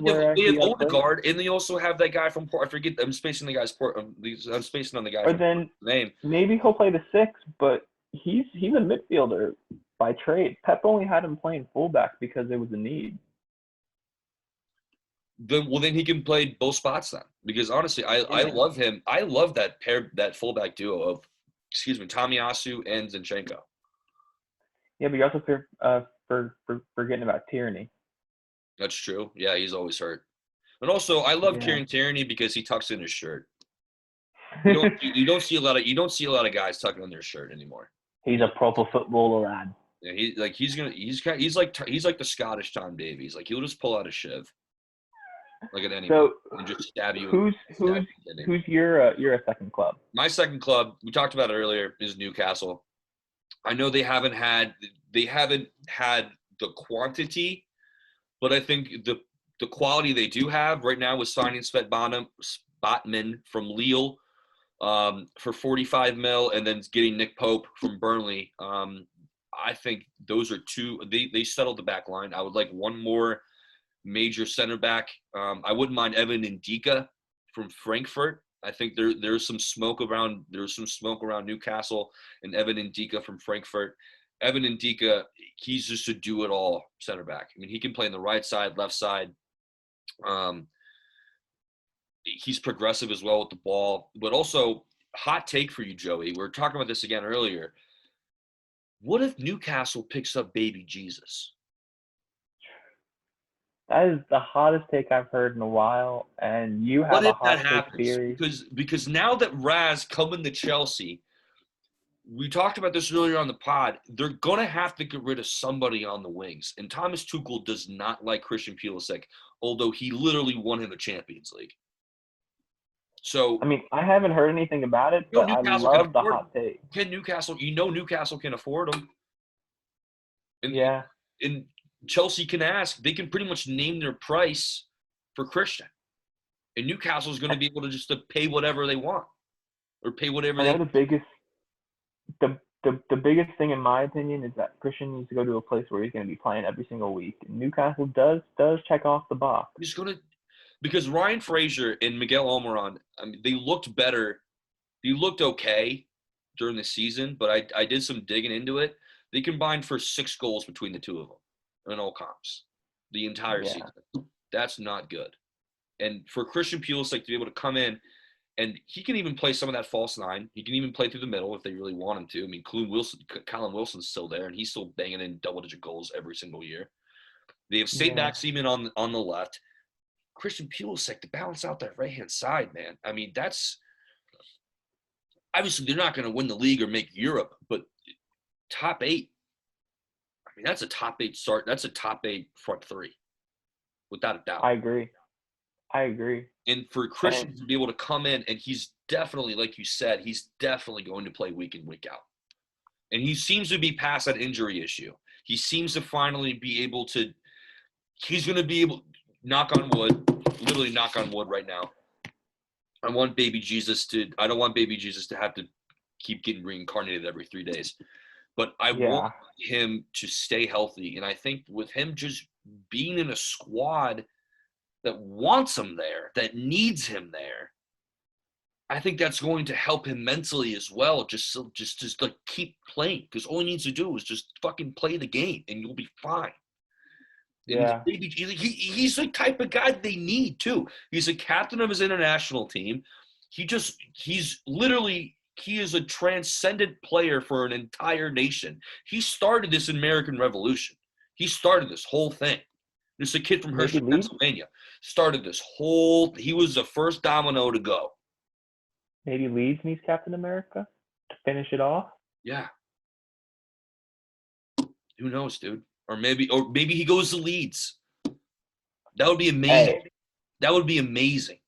where they have Odegaard, and they also have that guy from Port. I forget. I'm spacing the guy's Port. I'm spacing on the guy's name. Maybe he'll play the 6, but he's a midfielder by trade. Pep only had him playing fullback because it was a need. Then he can play both spots then. Because honestly, I love him. I love that fullback duo of, Tomiyasu and Zinchenko. Yeah, but you're also forgetting about Tierney. That's true. Yeah, he's always hurt. And also, I love Kieran Tierney because he tucks in his shirt. You don't see a lot of guys tucking in their shirt anymore. He's a proper footballer lad. Yeah, he's like the Scottish Tom Davies. Like he'll just pull out a shiv, like at anyone, and just stab you. Who's your second club? My second club, we talked about it earlier, is Newcastle. I know they haven't had the quantity, but I think the quality they do have right now with signing Spotman from Lille for 45 mil, and then getting Nick Pope from Burnley. I think those are two. They settled the back line. I would like one more major center back. I wouldn't mind Evan Ndika from Frankfurt. I think there's some smoke around Newcastle and Evan Ndika from Frankfurt. Evan Ndika, he's just a do-it-all center back. I mean, he can play on the right side, left side. He's progressive as well with the ball. But also, hot take for you, Joey. We were talking about this again earlier. What if Newcastle picks up baby Jesus? That is the hottest take I've heard in a while, and you What have a if that hot take happens? theory. Because now that Raz coming to Chelsea, we talked about this earlier on the pod, they're going to have to get rid of somebody on the wings. And Thomas Tuchel does not like Christian Pulisic, although he literally won him a Champions League. So, I mean, I haven't heard anything about it, but I Newcastle can love the afford hot take. Newcastle can afford him. Yeah. And Chelsea can ask. They can pretty much name their price for Christian. And Newcastle is going to be able to just pay whatever they want or pay whatever I they know the biggest thing in my opinion is that Christian needs to go to a place where he's going to be playing every single week. And Newcastle does check off the box. He's going to – because Ryan Fraser and Miguel Almiron, I mean, they looked better. They looked okay during the season, but I did some digging into it. They combined for 6 goals between the two of them in all comps the entire season. That's not good. And for Christian Pulisic to be able to come in, and he can even play some of that false nine. He can even play through the middle if they really want him to. I mean, Callum Wilson's still there, and he's still banging in double-digit goals every single year. They have St. Maximin on the left. Christian Pulisic to balance out that right-hand side, man. I mean, that's – obviously, they're not going to win the league or make Europe, but top 8, I mean, that's a top 8 start. That's a top 8 front 3, without a doubt. I agree. And for Christian to be able to come in, and he's definitely, like you said, he's definitely going to play week in, week out. And he seems to be past that injury issue. He seems to finally be able to – he's going to be able – knock on wood, literally knock on wood right now. I don't want baby Jesus to have to keep getting reincarnated every 3 days. But I want him to stay healthy. And I think with him just being in a squad – that wants him there, that needs him there, I think that's going to help him mentally as well. Just like keep playing, because all he needs to do is just fucking play the game, and you'll be fine. Yeah, and he's the type of guy they need too. He's a captain of his international team. He is a transcendent player for an entire nation. He started this American Revolution. He started this whole thing. This is a kid from Hershey, Pennsylvania. Started this whole – he was the first domino to go. Maybe Leeds needs Captain America to finish it off? Yeah. Who knows, dude? Or maybe he goes to Leeds. That would be amazing. Hey. That would be amazing.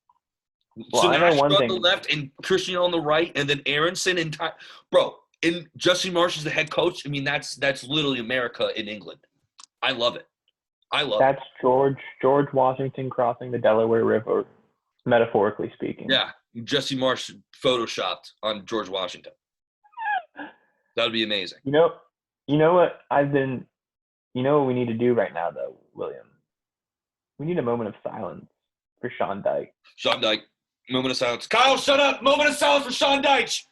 Well, I know one on thing. the left and Christian on the right, and then Aronson and bro, and Jesse Marsch is the head coach. I mean, that's literally America in England. I love it. That's George Washington crossing the Delaware River, metaphorically speaking. Yeah, Jesse Marsch photoshopped on George Washington. That would be amazing. You know what what we need to do right now, though, William? We need a moment of silence for Sean Dyche. Sean Dyche, moment of silence. Kyle, shut up! Moment of silence for Sean Dyche!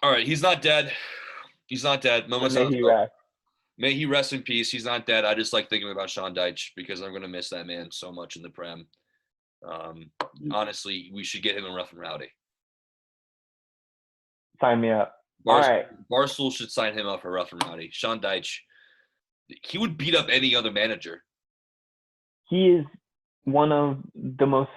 All right, he's not dead. Moment of silence. May he rest in peace. He's not dead. I just like thinking about Sean Dyche because I'm going to miss that man so much in the Prem. Honestly, we should get him in Rough and Rowdy. Sign me up. All right. Barstool should sign him up for Rough and Rowdy. Sean Dyche, he would beat up any other manager. He is one of the most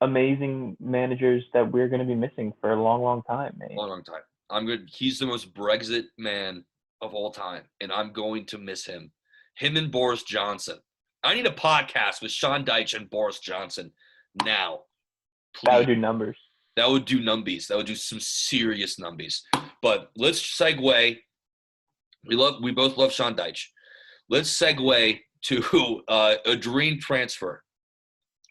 amazing managers that we're going to be missing for a long, long time, man. Long time. I'm good. He's the most Brexit man of all time, and I'm going to miss him. Him and Boris Johnson. I need a podcast with Sean Dyche and Boris Johnson now. That would Please. do numbers. That would do numbies. That would do some serious numbies. But let's segue. We both love Sean Deitch. Let's segue to a dream transfer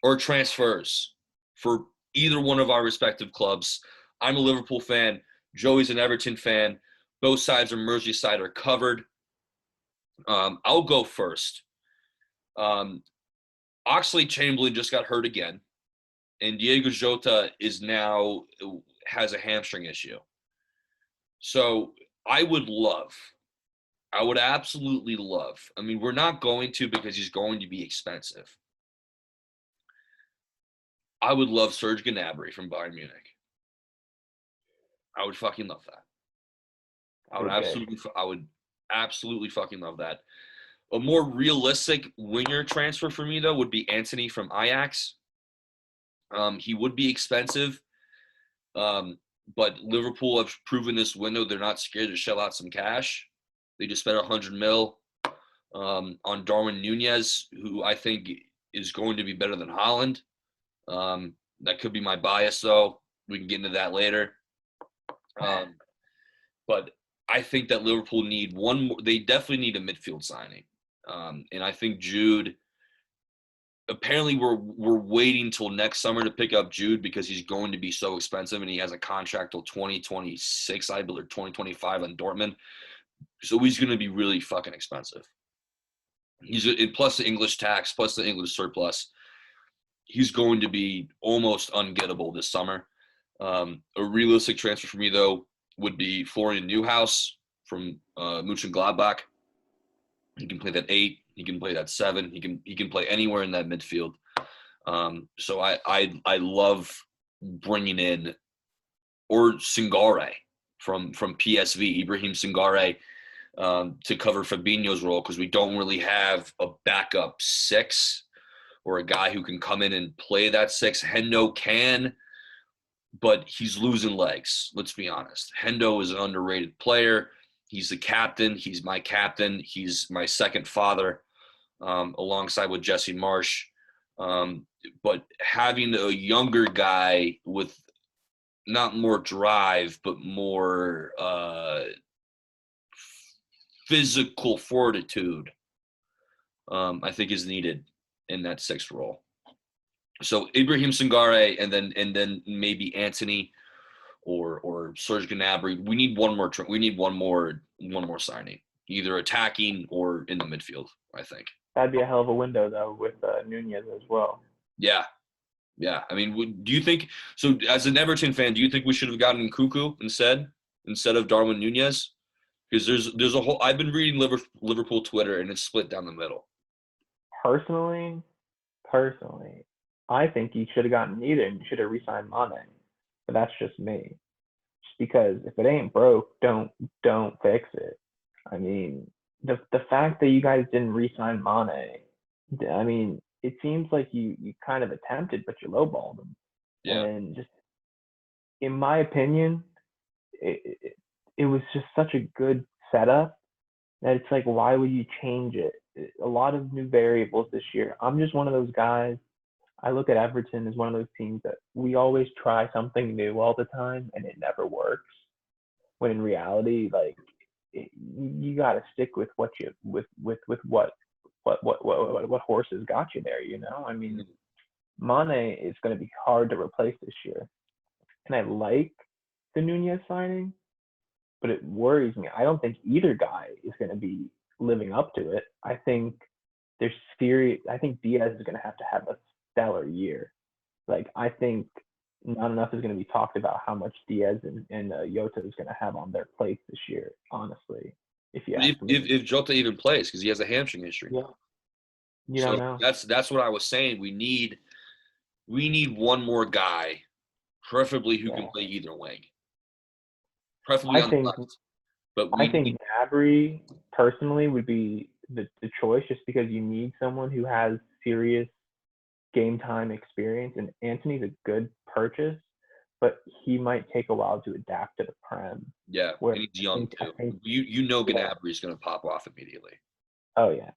or transfers for either one of our respective clubs. I'm a Liverpool fan. Joey's an Everton fan. Both sides of Merseyside are covered. I'll go first. Oxlade-Chamberlain just got hurt again, and Diego Jota has a hamstring issue. So I would absolutely love. I mean, we're not going to because he's going to be expensive. I would love Serge Gnabry from Bayern Munich. I would fucking love that. I would absolutely fucking love that. A more realistic winger transfer for me though would be Antony from Ajax. He would be expensive, but Liverpool have proven this window they're not scared to shell out some cash. They just spent $100 million on Darwin Nunez, who I think is going to be better than Haaland. That could be my bias, though. We can get into that later. But I think that Liverpool need one more. They definitely need a midfield signing. And I think Jude. Apparently, we're waiting till next summer to pick up Jude because he's going to be so expensive, and he has a contract till 2026, I believe, or 2025 on Dortmund. So he's going to be really fucking expensive. Plus the English tax, plus the English surplus. He's going to be almost ungettable this summer. A realistic transfer for me, though, would be Florian Neuhaus from Mönchengladbach. He can play that 8. He can play that 7. He can play anywhere in that midfield. So I love bringing in or Singare from PSV, Ibrahim Singare, to cover Fabinho's role because we don't really have a backup 6 or a guy who can come in and play that 6. Hendo can, but he's losing legs. Let's be honest. Hendo is an underrated player. He's the captain. He's my captain. He's my second father, alongside with Jesse Marsh. But having a younger guy with not more drive, but more physical fortitude, I think is needed in that 6th role. So Ibrahim Sangare and then maybe Antony or Serge Gnabry. We need one more. We need one more signing, either attacking or in the midfield. I think that'd be a hell of a window though with Nunez as well. Yeah. I mean, do you think so? As an Everton fan, do you think we should have gotten Nkunku instead of Darwin Nunez? Because there's a whole. I've been reading Liverpool Twitter and it's split down the middle. Personally, I think you should have gotten neither and you should have re-signed Mane. But that's just me. Just because if it ain't broke, don't fix it. I mean, the fact that you guys didn't re-sign Mane, I mean, it seems like you kind of attempted, but you lowballed him. Yeah. And just, in my opinion, it was just such a good setup that it's like, why would you change it? A lot of new variables this year. I'm just one of those guys. I look at Everton as one of those teams that we always try something new all the time and it never works. When in reality, like you got to stick with what horses got you there. You know, I mean, Mane is going to be hard to replace this year, and I like the Nunez signing, but it worries me. I don't think either guy is going to be living up to it. I think there's serious. I think Diaz is going to have a stellar year. Like, I think not enough is going to be talked about how much Diaz and Jota is going to have on their plate this year, honestly. If Jota even plays, because he has a hamstring injury. Yeah. You don't know. That's what I was saying. We need one more guy, preferably who can play either wing. Preferably on the left. But I think Gnabry personally would be the choice, just because you need someone who has serious game time experience, and Antony's a good purchase, but he might take a while to adapt to the Prem. Yeah, and he's young too. Gnabry is going to pop off immediately. Oh yeah.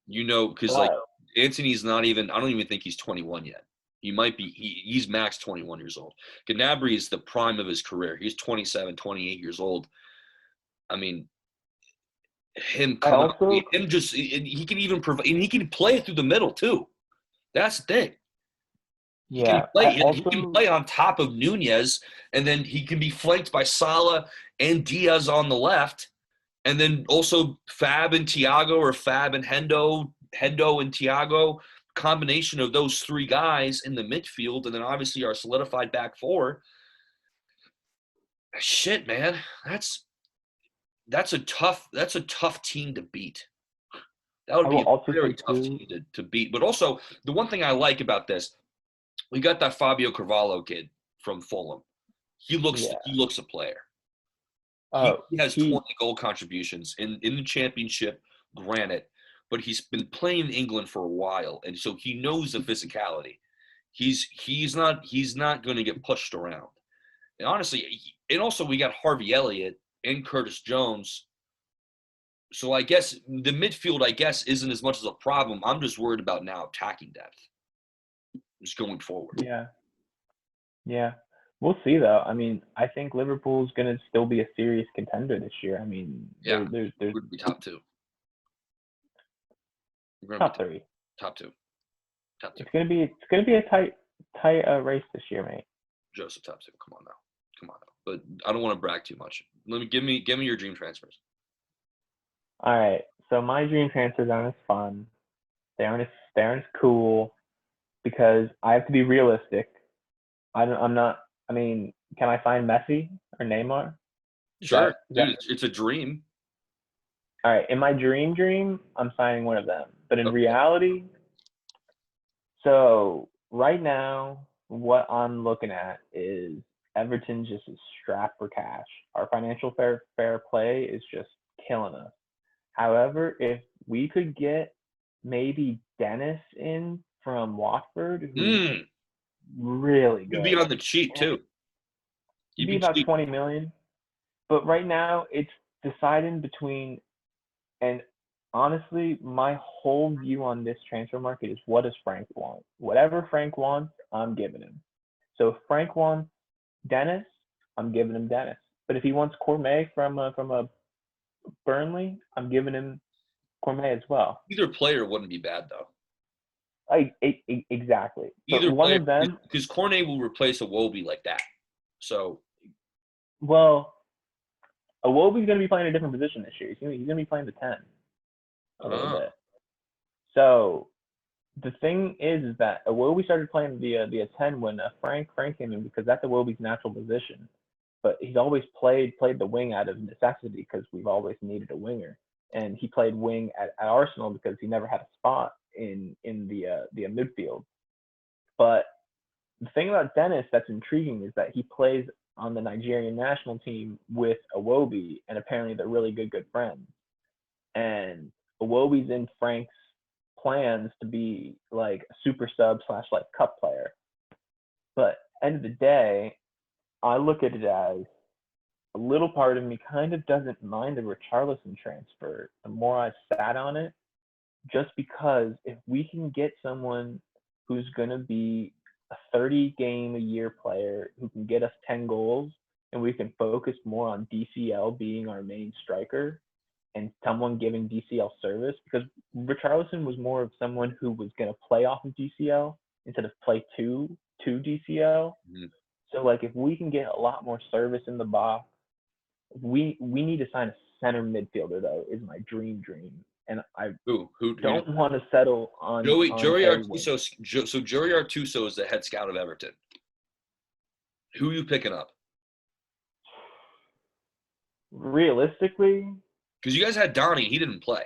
You know, because like Antony's not even. I don't even think he's 21 yet. He might be. He's max 21 years old. Gnabry is the prime of his career. He's 27, 28 years old. I mean, him I coming up, also, him just he can even provide, and he can play it through the middle too. That's the thing. He can yeah, I play. He can also, play on top of Nunez, and then he can be flanked by Salah and Diaz on the left, and then also Fab and Thiago, or Fab and Hendo and Thiago. Combination of those three guys in the midfield, and then obviously our solidified back four. Shit, man, that's a tough team to beat. That I would will be a also very say tough too, team to beat. But also, the one thing I like about this, we got that Fabio Carvalho kid from Fulham. He yeah, looks a player. He oh, has he, 20 goal contributions in the championship, granted, but he's been playing in England for a while, and so he knows the physicality. He's not going to get pushed around. And honestly, and also we got Harvey Elliott and Curtis Jones. So I guess the midfield, isn't as much as a problem. I'm just worried about now attacking depth, just going forward. yeah, yeah. We'll see though. I mean, I think Liverpool's gonna still be a serious contender this year. I mean, Yeah, there's we're going to be top two. We're going to top be three. top two. Top two. It's gonna be a tight race this year, mate. Joseph, top two. Come on now. Come on now. But I don't want to brag too much. Give me your dream transfers. All right. So my dream transfers aren't as fun. They aren't as cool because I have to be realistic. I'm not. I mean, can I find Messi or Neymar? Is that Sure, is that dude. It's a dream. all right? In my dream, I'm signing one of them. But in Okay. reality, so right now, what I'm looking at is Everton just is strapped for cash. Our financial fair play is just killing us. However, if we could get maybe Dennis in from Watford, who's Mm. really You'd be good, on the cheap and too. he'd You'd be be about cheap. 20 million. But right now, it's deciding between, and honestly, my whole view on this transfer market is what does Frank want? Whatever Frank wants, I'm giving him. So if Frank wants Dennis, I'm giving him Dennis. But if he wants Cormet from a Burnley, I'm giving him Cormet as well. Either player wouldn't be bad though. Exactly. But Either one player, of them, because Cornet will replace a Wobie like that. So well, Iwobi's going to be playing a different position this year. He's going to be playing the 10 a little uh, bit. So the thing is that Iwobi started playing the 10 when Frank came in because that's Iwobi's natural position. But he's always played the wing out of necessity because we've always needed a winger. And he played wing at Arsenal because he never had a spot in the midfield. But the thing about Dennis that's intriguing is that he plays on the Nigerian national team with Iwobi, and apparently they're really good friends. And Iwobi's in Frank's plans to be like a super sub slash like cup player. But end of the day, I look at it as a little part of me kind of doesn't mind the Richarlison transfer. The more I sat on it, just because if we can get someone who's going to be a 30 game a year player who can get us 10 goals and we can focus more on DCL being our main striker and someone giving DCL service, because Richarlison was more of someone who was going to play off of DCL instead of play to DCL. mhm. So like if we can get a lot more service in the box, we need to sign a center midfielder though is my dream, and I Who don't want to settle on Joey a wing. Artuso. So Joey Artuso is the head scout of Everton. Who are you picking up? Realistically, Because you guys had Donnie, he didn't play.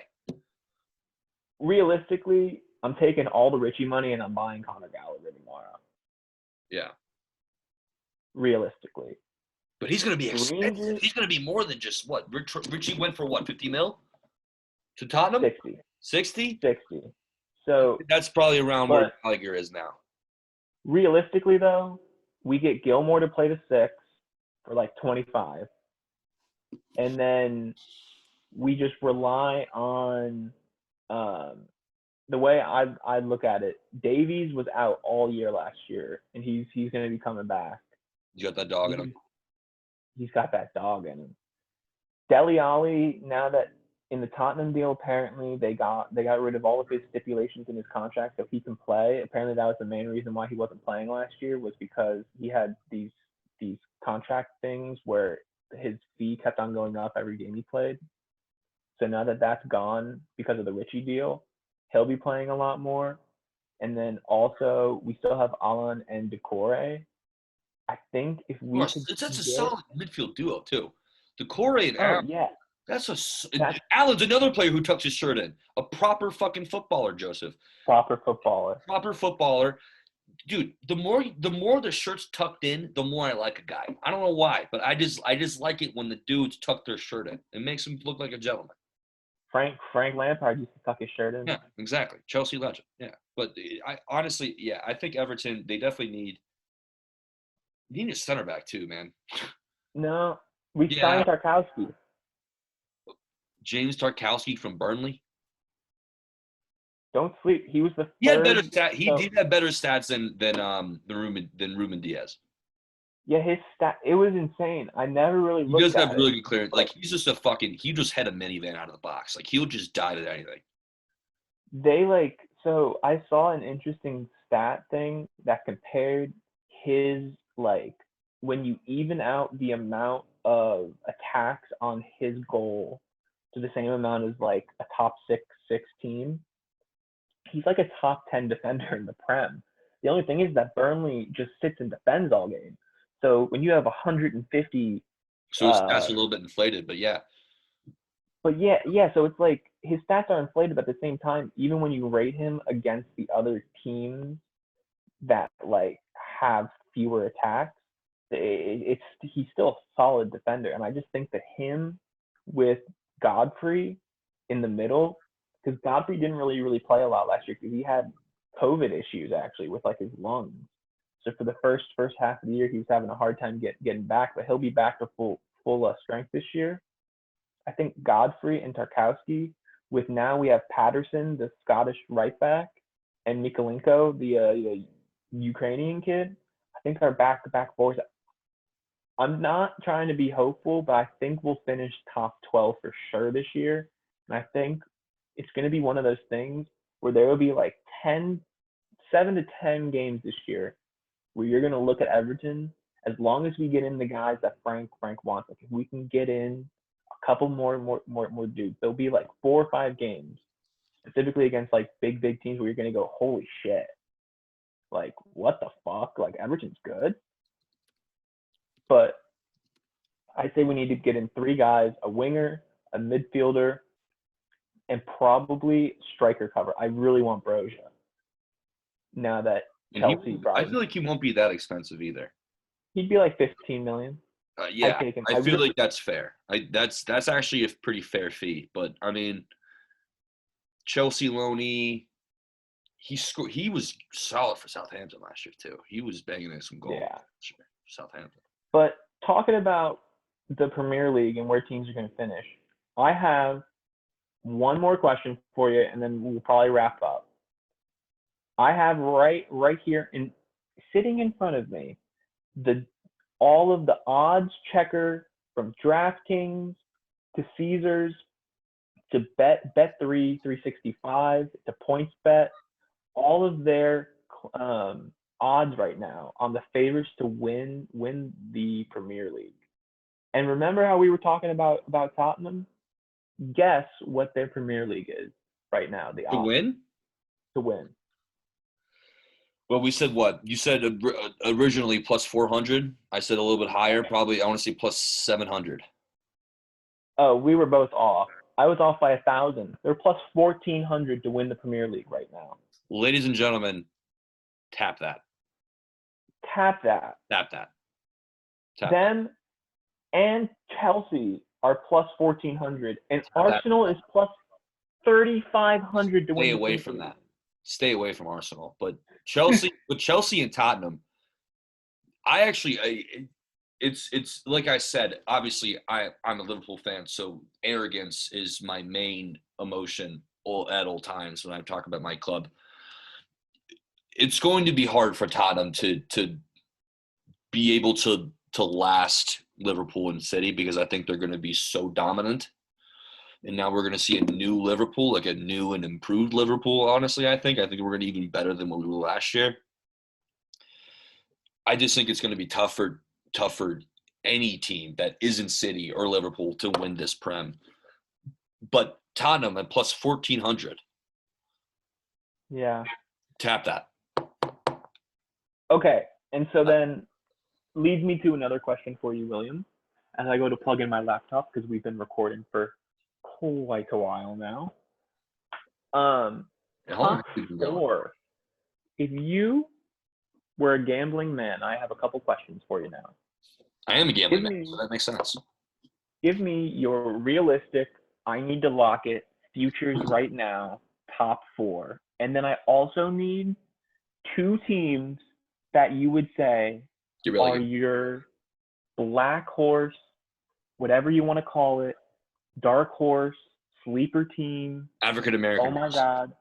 realistically, I'm taking all the Richie money and I'm buying Conor Gallagher tomorrow. Yeah, Realistically, but he's going to be expensive. Rangers He's going to be more than just what Richie went for. What, 50 mil to Tottenham? 60, 60. 60. So, That's probably around where but Gallagher is now. realistically though, we get Gilmore to play the 6 for like 25, and then we just rely on um, the way I look at it, Davies was out all year last year, and he's going to be coming back. You got that dog in him. He's got that dog in him. Dele Alli, now that in the Tottenham deal, apparently they got rid of all of his stipulations in his contract so he can play. Apparently that was the main reason why he wasn't playing last year, was because he had these contract things where his fee kept on going up every game he played. So now that that's gone because of the Richie deal, he'll be playing a lot more. And then also we still have Alan and Decore. I think if we could that's a solid midfield duo too. Decore and Alan. Allen. Yeah. Allen's another player who tucks his shirt in. A proper fucking footballer, Joseph. Proper footballer. Dude, the more the shirt's tucked in, the more I like a guy. I don't know why, but I just like it when the dudes tuck their shirt in. It makes him look like a gentleman. Frank Lampard used to tuck his shirt in. Yeah, exactly. Chelsea legend. Yeah, but I honestly, I think Everton, they definitely need a center back too, man. No, we signed Tarkowski. James Tarkowski from Burnley. Don't sleep. He was the third. He had better stats. He did have better stats than Ruben Diaz. Yeah, his stat. It was insane. I never really looked at it. He does have really good clearance. Like, he's just he just had a minivan out of the box. Like, he'll just dive at anything. So I saw an interesting stat thing that compared his, when you even out the amount of attacks on his goal to the same amount as, a top six team, he's like a top 10 defender in the Prem. The only thing is that Burnley just sits and defends all game. So when you have 150, so his stats are a little bit inflated, but yeah. But yeah. So it's like his stats are inflated, but at the same time, even when you rate him against the other teams that have fewer attacks, he's still a solid defender. And I just think that him with Godfrey in the middle, because Godfrey didn't really play a lot last year because he had COVID issues actually with his lungs. So for the first half of the year, he was having a hard time getting back, but he'll be back to full strength this year. I think Godfrey and Tarkowski, with now we have Patterson, the Scottish right back, and Mikolenko, the Ukrainian kid. I think our back-to-back forwards. I'm not trying to be hopeful, but I think we'll finish top 12 for sure this year. And I think it's going to be one of those things where there will be 7 to 10 games this year where you're going to look at Everton, as long as we get in the guys that Frank wants. If we can get in a couple more dudes, there'll be 4 or 5 games, specifically against big teams, where you're going to go, holy shit, what the fuck? Everton's good. But I'd say we need to get in 3 guys, a winger, a midfielder, and probably striker cover. I really want Broja. Now that Chelsea, I feel like he won't be that expensive either. He'd be 15 million. Yeah, I feel like that's fair. That's actually a pretty fair fee. But I mean, Chelsea Loney, he was solid for Southampton last year too. He was banging in some goals. Yeah, for Southampton. But talking about the Premier League and where teams are going to finish, I have one more question for you, and then we'll probably wrap up. I have right here sitting in front of me all of the odds checker, from DraftKings to Caesars to Bet3 365 to PointsBet, all of their odds right now on the favorites to win the Premier League. And remember how we were talking about Tottenham? Guess what their Premier League is right now. The odds to win. Well, we said what? You said originally plus 400. I said a little bit higher. Probably I want to say plus 700. Oh, we were both off. I was off by 1,000. They're plus 1,400 to win the Premier League right now. Ladies and gentlemen, tap that. Tap that. Tap that. Tap Them and Chelsea are plus 1,400, and Arsenal is plus 3,500 to win. Stay away from that. Stay away from Arsenal. But Chelsea, with Chelsea and Tottenham, it's like I said, obviously I'm a Liverpool fan, so arrogance is my main emotion at all times when I talk about my club. It's going to be hard for Tottenham to be able to last Liverpool and City because I think they're going to be so dominant. And now we're going to see a new Liverpool, like a new and improved Liverpool, honestly, I think. I think we're going to be even better than what we were last year. I just think it's going to be tough for any team that isn't City or Liverpool to win this Prem. But Tottenham at plus 1,400. Yeah. Tap that. Okay. And so then leads me to another question for you, William, as I go to plug in my laptop because we've been recording for quite a while now. Top 4. If you were a gambling man, I have a couple questions for you now. I am a gambling man, so that makes sense. Give me your realistic, I need to lock it, futures right now, top 4. And then I also need 2 teams that you would say are your black horse, whatever you want to call it, dark horse, sleeper team. African American. Oh my God.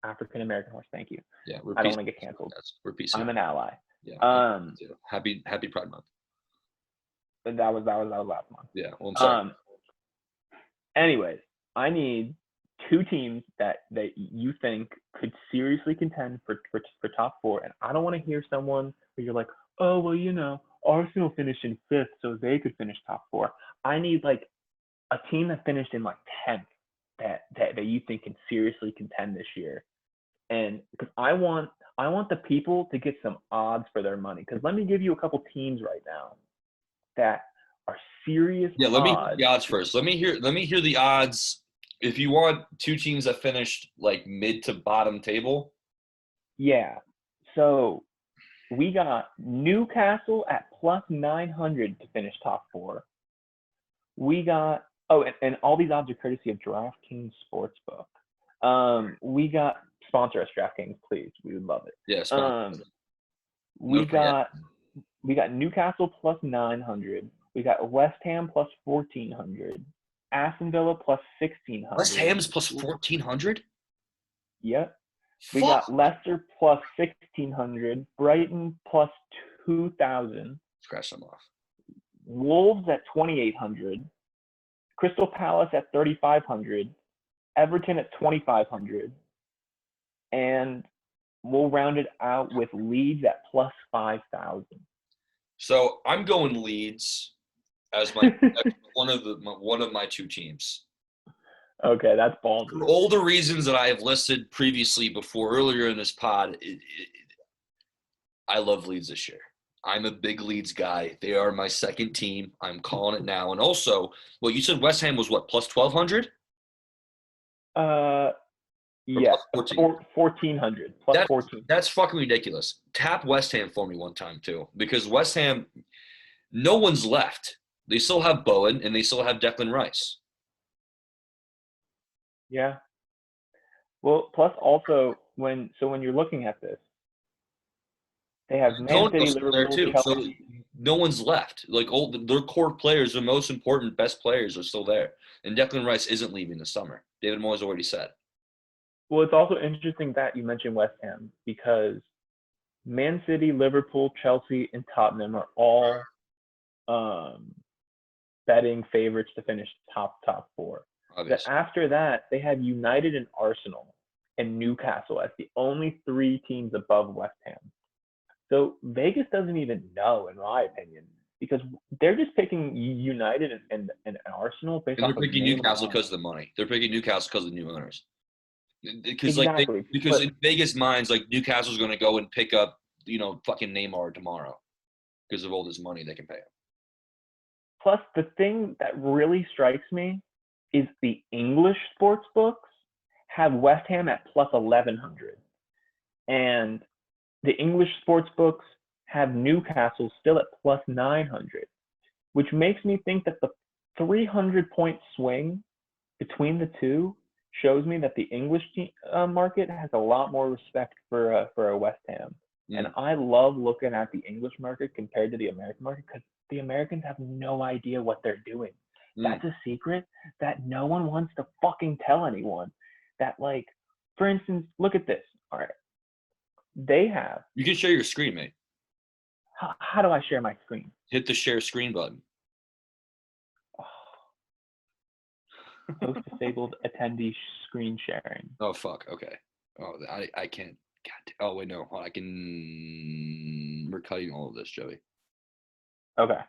African American horse. Thank you. Yeah, I don't want to get canceled. We're PC. I'm an ally. Yeah. Happy Pride Month. That was last month. Yeah. Well, I'm sorry. Anyways, I need 2 teams that you think could seriously contend for top 4, and I don't want to hear someone where you're like, oh well, Arsenal finished in 5th, so they could finish top 4. I need like a team that finished in like 10th that you think can seriously contend this year, and because I want the people to get some odds for their money. Because let me give you a couple teams right now that are serious. Yeah, let me hear the odds first. Let me hear the odds. If you want 2 teams that finished like mid to bottom table. Yeah. So we got Newcastle at plus 900 to finish top 4. We got and all these odds are courtesy of DraftKings Sportsbook. We got sponsor us, DraftKings, please. We would love it. Yeah. We got Newcastle plus 900. We got West Ham plus 1,400. Aston Villa plus 1,600. West Ham's plus 1,400? Yep. We got Leicester plus 1,600. Brighton plus 2,000. Scratch them off. Wolves at 2,800. Crystal Palace at 3,500. Everton at 2,500. And we'll round it out with Leeds at plus 5,000. So I'm going Leeds as my one of my 2 teams. Okay, that's ballsy. For all the reasons that I have listed previously earlier in this pod, I love Leeds this year. I'm a big Leeds guy. They are my second team. I'm calling it now. And also, you said West Ham was what, plus 1,200? Yeah, 1,400. Plus 14. That's fucking ridiculous. Tap West Ham for me one time, too. Because West Ham, no one's left. They still have Bowen, and they still have Declan Rice. Yeah. Well, plus also, when you're looking at this, they have Man City, Liverpool, there too. Chelsea. So no one's left. Like their core players, their most important, best players are still there. And Declan Rice isn't leaving this summer. David Moyes already said. Well, it's also interesting that you mentioned West Ham because Man City, Liverpool, Chelsea, and Tottenham are all betting favorites to finish top 4. But after that, they have United and Arsenal and Newcastle as the only 3 teams above West Ham. So Vegas doesn't even know, in my opinion, because they're just picking United and Arsenal based off of they're picking Newcastle because of the money. They're picking Newcastle because of the new owners. Because in Vegas minds, like Newcastle's going to go and pick up, fucking Neymar tomorrow because of all this money they can pay him. Plus, the thing that really strikes me is the English sports books have West Ham at plus 1,100, and the English sports books have Newcastle still at plus 900, which makes me think that the 300-point swing between the two shows me that the English market has a lot more respect for a West Ham. And I love looking at the English market compared to the American market because the Americans have no idea what they're doing. That's a secret that no one wants to fucking tell anyone. that, like, for instance, look at this. All right. They have, You can share your screen, mate. how do I share my screen? Hit the share screen button. Host disabled attendee screen sharing. Oh, fuck. Okay. Oh, I can't. God. Oh, wait, no. I can. We're cutting all of this, Joey. Okay.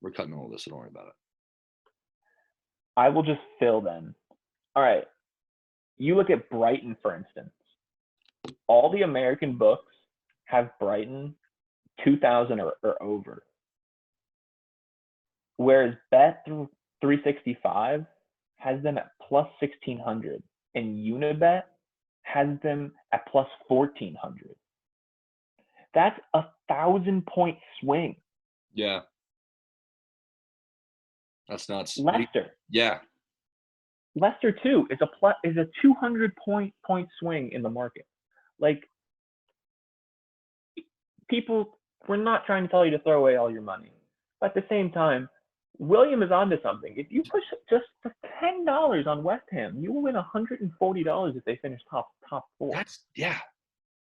We're cutting all of this, so don't worry about it. I will just fill then. All right. You look at Brighton, for instance. All the American books have Brighton 2,000 or over. Whereas Bet 365 has them at plus 1,600, and Unibet has them at plus 1,400. That's a 1,000-point swing. Yeah. That's nuts. Leicester. Yeah. Leicester too is a 200-point swing in the market. Like, people, we're not trying to tell you to throw away all your money, but at the same time, William is onto something. If you push just for $10 on West Ham, you will win $140 if they finish top four. Yeah.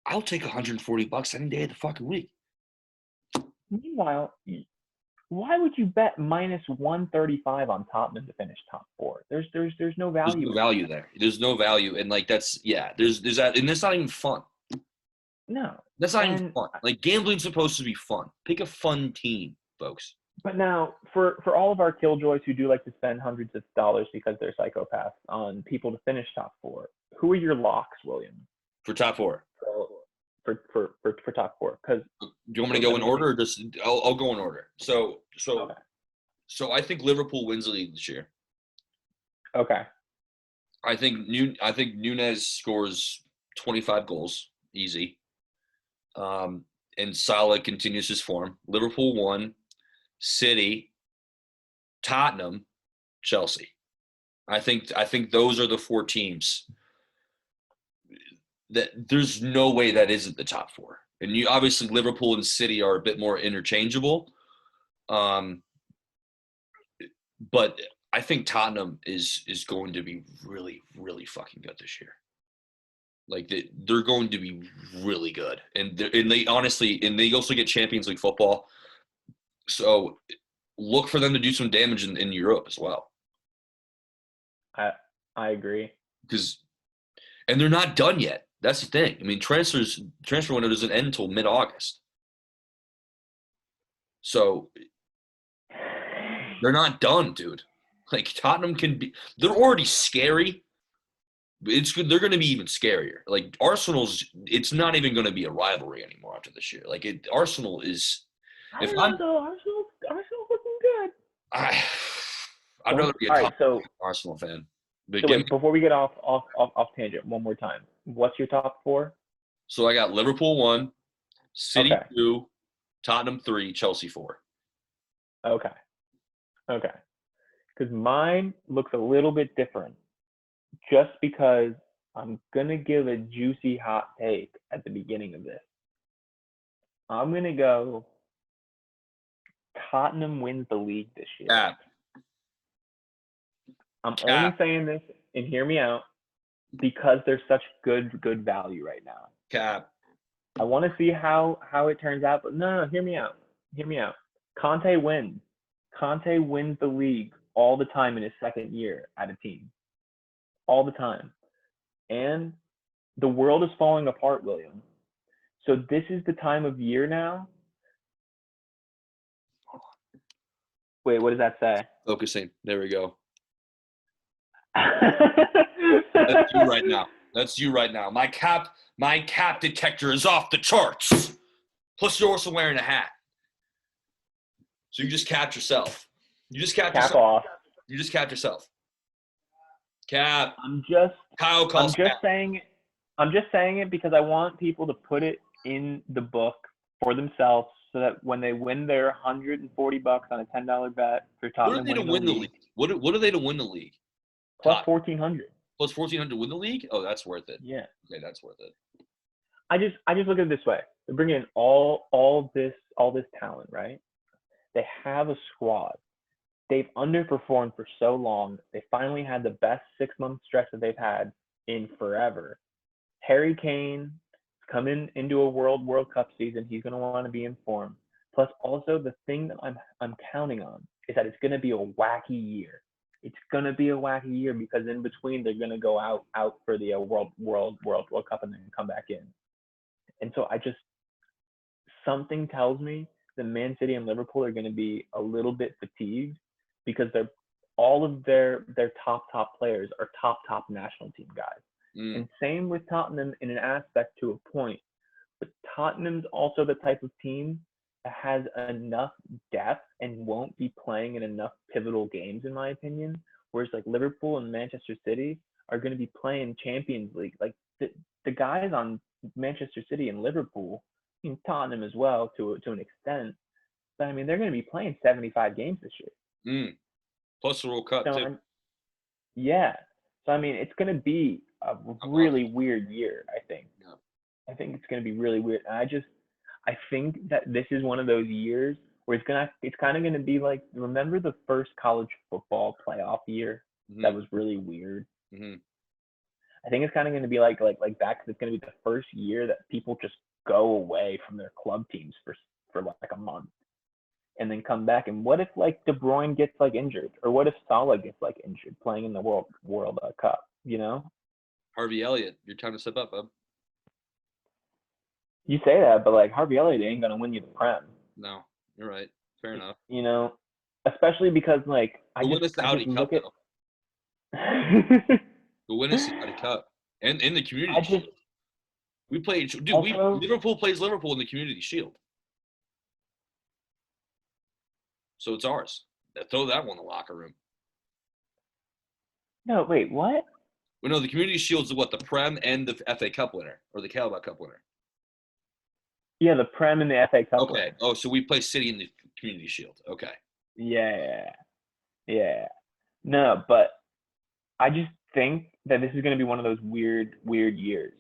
I'll take $140 any day of the fucking week. Meanwhile, why would you bet minus 135 on Tottenham to finish top four? There's no value. There's no value there. There's no value, and like there's that, and that's not even fun. No, that's not even fun. Like, gambling's supposed to be fun. Pick a fun team, folks. But now, for all of our killjoys who do like to spend hundreds of dollars because they're psychopaths on people to finish top four, who are your locks, William? For top four. For top four, because do you want me to go in order, or just I'll go in order. So I think Liverpool wins the league this year. Okay. I think Nunez scores 25 goals, easy. And Salah continues his form. Liverpool 1, City, Tottenham, Chelsea. I think those are the 4 teams. That there's no way that isn't the top 4. And you obviously Liverpool and City are a bit more interchangeable. But I think Tottenham is going to be really, really fucking good this year. Like, they're going to be really good, and they also get Champions League football. So look for them to do some damage in Europe as well. I agree. And they're not done yet. That's the thing. I mean, transfer window doesn't end until mid-August. So they're not done, dude. Like, Tottenham they're already scary. It's good. They're going to be even scarier. Like, it's not even going to be a rivalry anymore after this year. Like, Arsenal is. Arsenal's looking good. I'd rather be a Arsenal fan. So wait, before we get off tangent, one more time. What's your top 4? So I got Liverpool 1, City 2, Tottenham 3, Chelsea 4. Okay. Because mine looks a little bit different. Just because I'm going to give a juicy hot take at the beginning of this. I'm going to go Tottenham wins the league this year. Cap. I'm only saying this, and hear me out, because there's such good value right now. Cap. I want to see how it turns out, but no, hear me out. Conte wins. Conte wins the league all the time in his second year at a team. All the time. And the world is falling apart, William. So this is the time of year now. Wait, what does that say? Focusing. There we go. That's you right now. My cap detector is off the charts. Plus, you're also wearing a hat. So you just capped yourself. Cap off. You just capped yourself. Cap. I'm just saying it because I want people to put it in the book for themselves, so that when they win their $140 on a $10 bet for Tottenham, what are they to win the league? What are they to win the league? Plus 1,400. Plus 1,400 to win the league? Oh, that's worth it. Yeah. Okay, that's worth it. I just look at it this way. They're bringing in all this talent, right? They have a squad. They've underperformed for so long. They finally had the best 6-month stretch that they've had in forever. Harry Kane coming into a World Cup season. He's going to want to be in form. Plus, also the thing that I'm counting on is that it's going to be a wacky year. It's going to be a wacky year because in between they're going to go out for the World Cup and then come back in. And so something tells me that Man City and Liverpool are going to be a little bit fatigued because all of their top players are top national team guys. And same with Tottenham in an aspect to a point. But Tottenham's also the type of team that has enough depth and won't be playing in enough pivotal games, in my opinion. Whereas like Liverpool and Manchester City are going to be playing Champions League. Like the guys on Manchester City and Liverpool, and Tottenham as well to an extent. But I mean, they're going to be playing 75 games this year. Plus the World Cup too. Yeah. So I mean, it's going to be a really weird year, I think. Yeah. I think it's going to be really weird. And I think that this is one of those years where it's kind of going to be like, remember the first college football playoff year? That was really weird. I think it's kind of going to be like that, because it's going to be the first year that people just go away from their club teams for like a month and then come back. And what if like De Bruyne gets like injured, or what if Salah gets like injured playing in the World Cup, you know? Harvey Elliott, your time to step up, bub. You say that, but like Harvey Elliott ain't gonna win you the Prem. No, you're right. Fair enough. You know, especially because like Who win us the Audi Cup though? Who win us the Audi Cup and in the Community Shield? We play, dude. Liverpool plays Liverpool in the Community Shield, so it's ours. Throw that one in the locker room. No, wait, what? Well, no, the Community Shield's the Prem and the FA Cup winner, or the Carabao Cup winner. Yeah, the Prem and the FA Cup. Okay. Winner. Oh, so we play City in the Community Shield. Okay. Yeah. No, but I just think that this is going to be one of those weird years,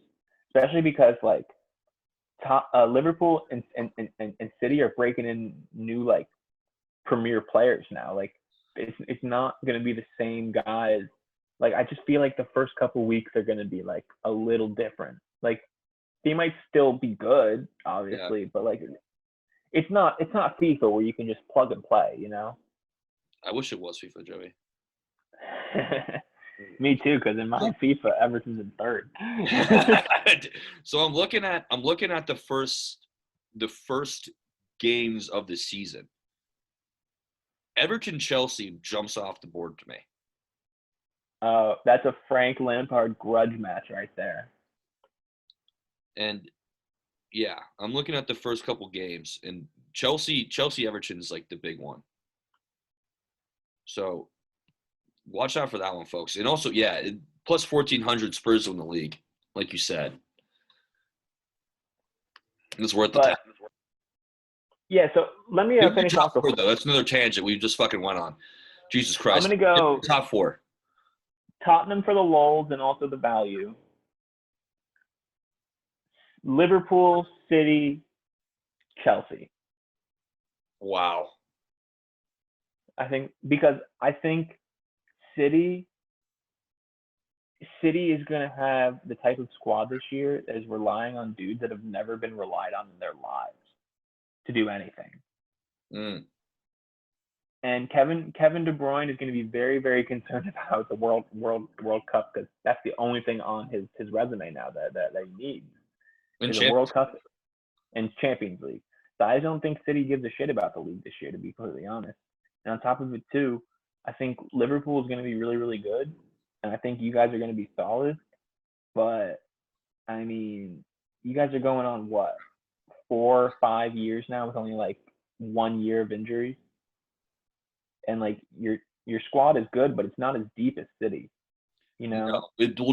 especially because like Liverpool and City are breaking in new like premier players now. Like it's not going to be the same guys. Like I just feel like the first couple weeks are going to be like a little different. Like they might still be good, obviously, but like it's not FIFA where you can just plug and play, you know? I wish it was FIFA, Joey. Me too, because in my FIFA, Everton's in third. So I'm looking at the first games of the season. Everton Chelsea jumps off the board to me. That's a Frank Lampard grudge match right there. And yeah, I'm looking at the first couple games, and Chelsea Everton is like the big one. So watch out for that one, folks. And also, plus 1,400 Spurs win the league, like you said. It's worth the time. Yeah, so let me finish off. Though. That's another tangent we just fucking went on. Jesus Christ. I'm going to go top four. Tottenham for the lulz and also the value. Liverpool, City, Chelsea. Wow. I think City is going to have the type of squad this year that is relying on dudes that have never been relied on in their lives to do anything. And Kevin De Bruyne is going to be very, very concerned about the World Cup, because that's the only thing on his resume now that he needs. Is the World Cup and Champions League. So I don't think City gives a shit about the league this year, to be completely honest. And on top of it too, I think Liverpool is going to be really, really good, and I think you guys are going to be solid. But I mean, you guys are going on what, 4 or 5 years now with only like 1 year of injuries, and like your squad is good, but it's not as deep as City. You know,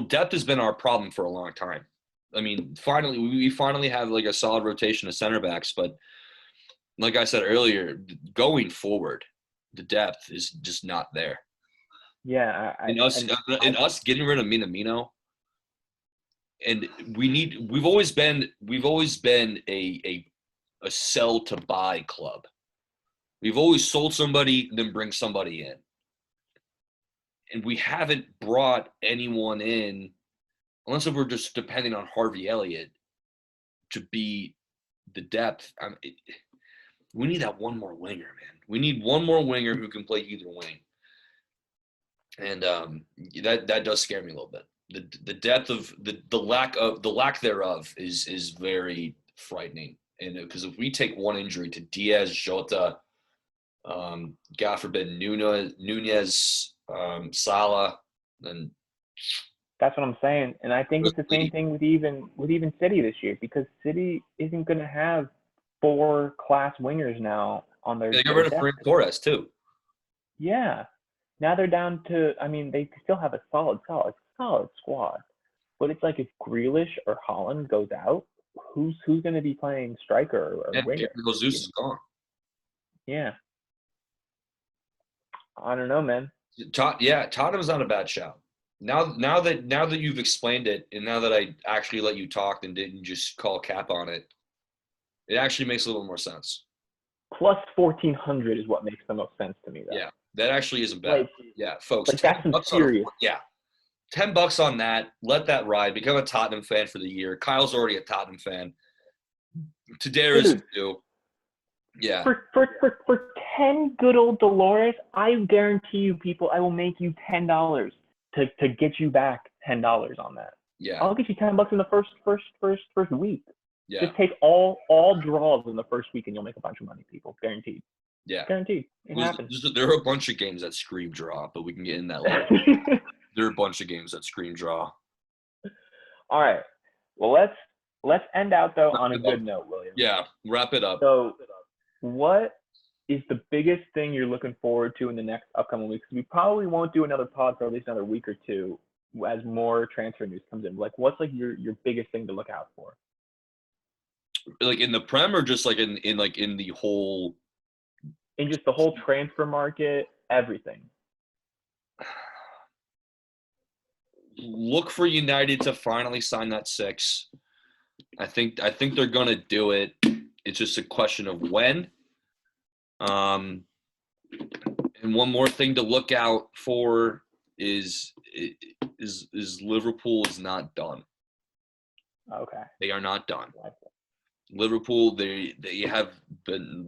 depth has been our problem for a long time. I mean, we finally have like a solid rotation of center backs, but like I said earlier, going forward, the depth is just not there. Yeah, us getting rid of Minamino, and we've always been a sell to buy club. We've always sold somebody, then bring somebody in, and we haven't brought anyone in unless if we're just depending on Harvey Elliott to be the depth. We need that one more winger, man. We need one more winger who can play either wing, and that does scare me a little bit. The depth of the lack thereof is very frightening. And because if we take one injury to Diaz, Jota, God forbid Nunez, Salah, then That's what I'm saying, and I think it's the same thing with even City this year, because City isn't going to have 4 class wingers now on their. they got rid of Ferran Torres too. Yeah, now they're down to. I mean, they still have a solid squad, but it's like if Grealish or Holland goes out, who's going to be playing striker or winger? Gabriel Jesus is gone. Yeah, I don't know, man. Tottenham's not a bad shout. Now that you've explained it, and now that I actually let you talk and didn't just call cap on it, it actually makes a little more sense. Plus 1,400 is what makes the most sense to me, though. Yeah, that actually isn't bad. Yeah, folks. Like that's some serious. $10 on that. Let that ride. Become a Tottenham fan for the year. Kyle's already a Tottenham fan. Tadera is due. Yeah. For 10 good old Dolores, I guarantee you, people, I will make you $10 to get you back $10 on that. Yeah. I'll get you $10 in the first week. Yeah. Just take all draws in the first week, and you'll make a bunch of money, people. Guaranteed. Yeah. Guaranteed. It happens. There are a bunch of games that scream draw, but we can get in that later. There are a bunch of games that scream draw. All right. Well, let's end out though on a good note, William. Yeah. Wrap it up. So, what is the biggest thing you're looking forward to in the next upcoming weeks? We probably won't do another pod for at least another week or two as more transfer news comes in. Like, what's like your biggest thing to look out for? Like in the Prem, or just like in the whole? In just the whole transfer market, everything. Look for United to finally sign that 6. I think they're gonna do it. It's just a question of when. And one more thing to look out for is Liverpool is not done. Okay. They are not done. Liverpool, they have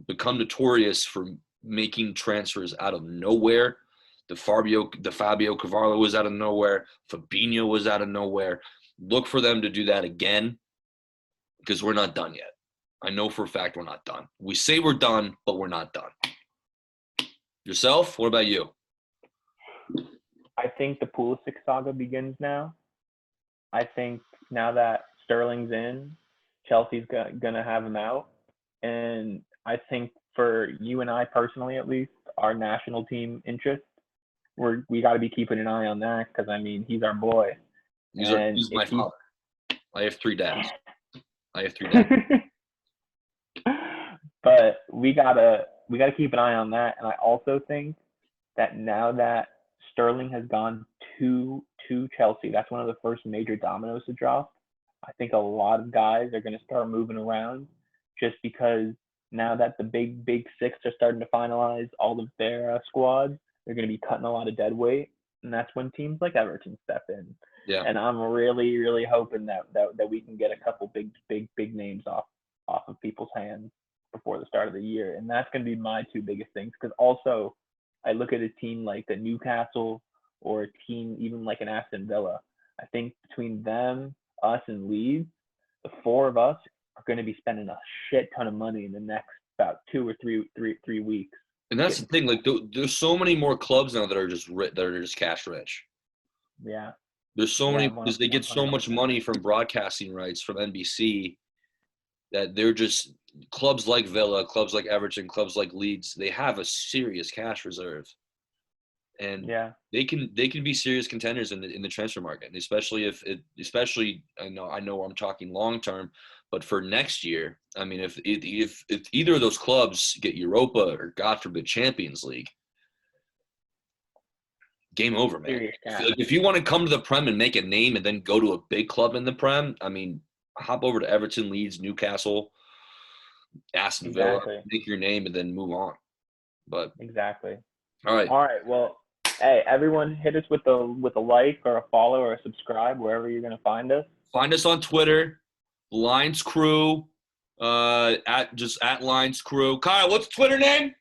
become notorious for making transfers out of nowhere. The Fabio Carvalho was out of nowhere. Fabinho was out of nowhere. Look for them to do that again, because we're not done yet. I know for a fact we're not done. We say we're done, but we're not done. Yourself? What about you? I think the Pulisic saga begins now. I think now that Sterling's in, Chelsea's gonna have him out, and I think for you and I personally, at least, our national team interest, we got to be keeping an eye on that, because I mean he's our boy. He's my father. I have 3 dads. But we gotta keep an eye on that, and I also think that now that Sterling has gone to Chelsea, that's one of the first major dominoes to drop. I think a lot of guys are going to start moving around, just because now that the big 6 are starting to finalize all of their squads, they're going to be cutting a lot of dead weight, and that's when teams like Everton step in. Yeah. And I'm really, really hoping that we can get a couple big names off of people's hands before the start of the year, and that's going to be my 2 biggest things. Because also, I look at a team like the Newcastle, or a team even like an Aston Villa. I think between them, us, and Leeds, the 4 of us are going to be spending a shit ton of money in the next about 2 or 3 weeks. And that's the thing. Like, there's so many more clubs now that are just cash rich. Yeah. There's so many, because they get so much money from broadcasting rights from NBC, that they're just clubs like Villa, clubs like Everton, clubs like Leeds. They have a serious cash reserve, and they can be serious contenders in the transfer market, and especially I know I'm talking long term, but for next year, I mean, if either of those clubs get Europa or, God forbid, Champions League, game over, man. If you want to come to the Prem and make a name and then go to a big club in the Prem, I mean, hop over to Everton, Leeds, Newcastle, Aston Villa, make your name, and then move on. But exactly. All right. Well, Hey, everyone, hit us with a like or a follow or a subscribe wherever you're gonna find us. Find us on Twitter, Lines Crew, at Lines Crew. Kyle, what's the Twitter name?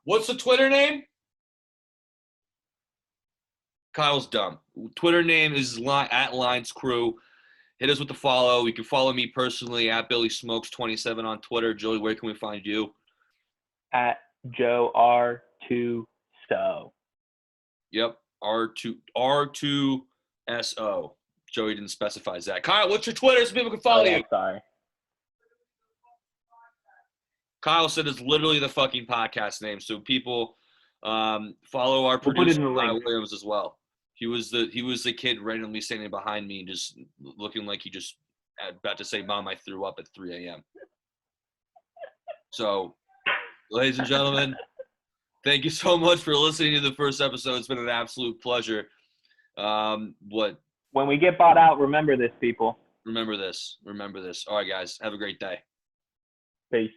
What's the Twitter name? Kyle's dumb. Twitter name is at Lines Crew. Hit us with the follow. You can follow me personally at Billy Smokes 27 on Twitter. Joey, where can we find you? At Joe R2 So. Yep, R2SO. Joey didn't specify that. Kyle, what's your Twitter so people can follow you? Sorry. Kyle said it's literally the fucking podcast name, so people follow our producer Kyle Williams as well. He was the kid randomly standing behind me, just looking like he just about to say, "Mom, I threw up at 3 a.m." So, ladies and gentlemen, thank you so much for listening to the first episode. It's been an absolute pleasure. When we get bought out, remember this, people. Remember this. All right, guys. Have a great day. Peace.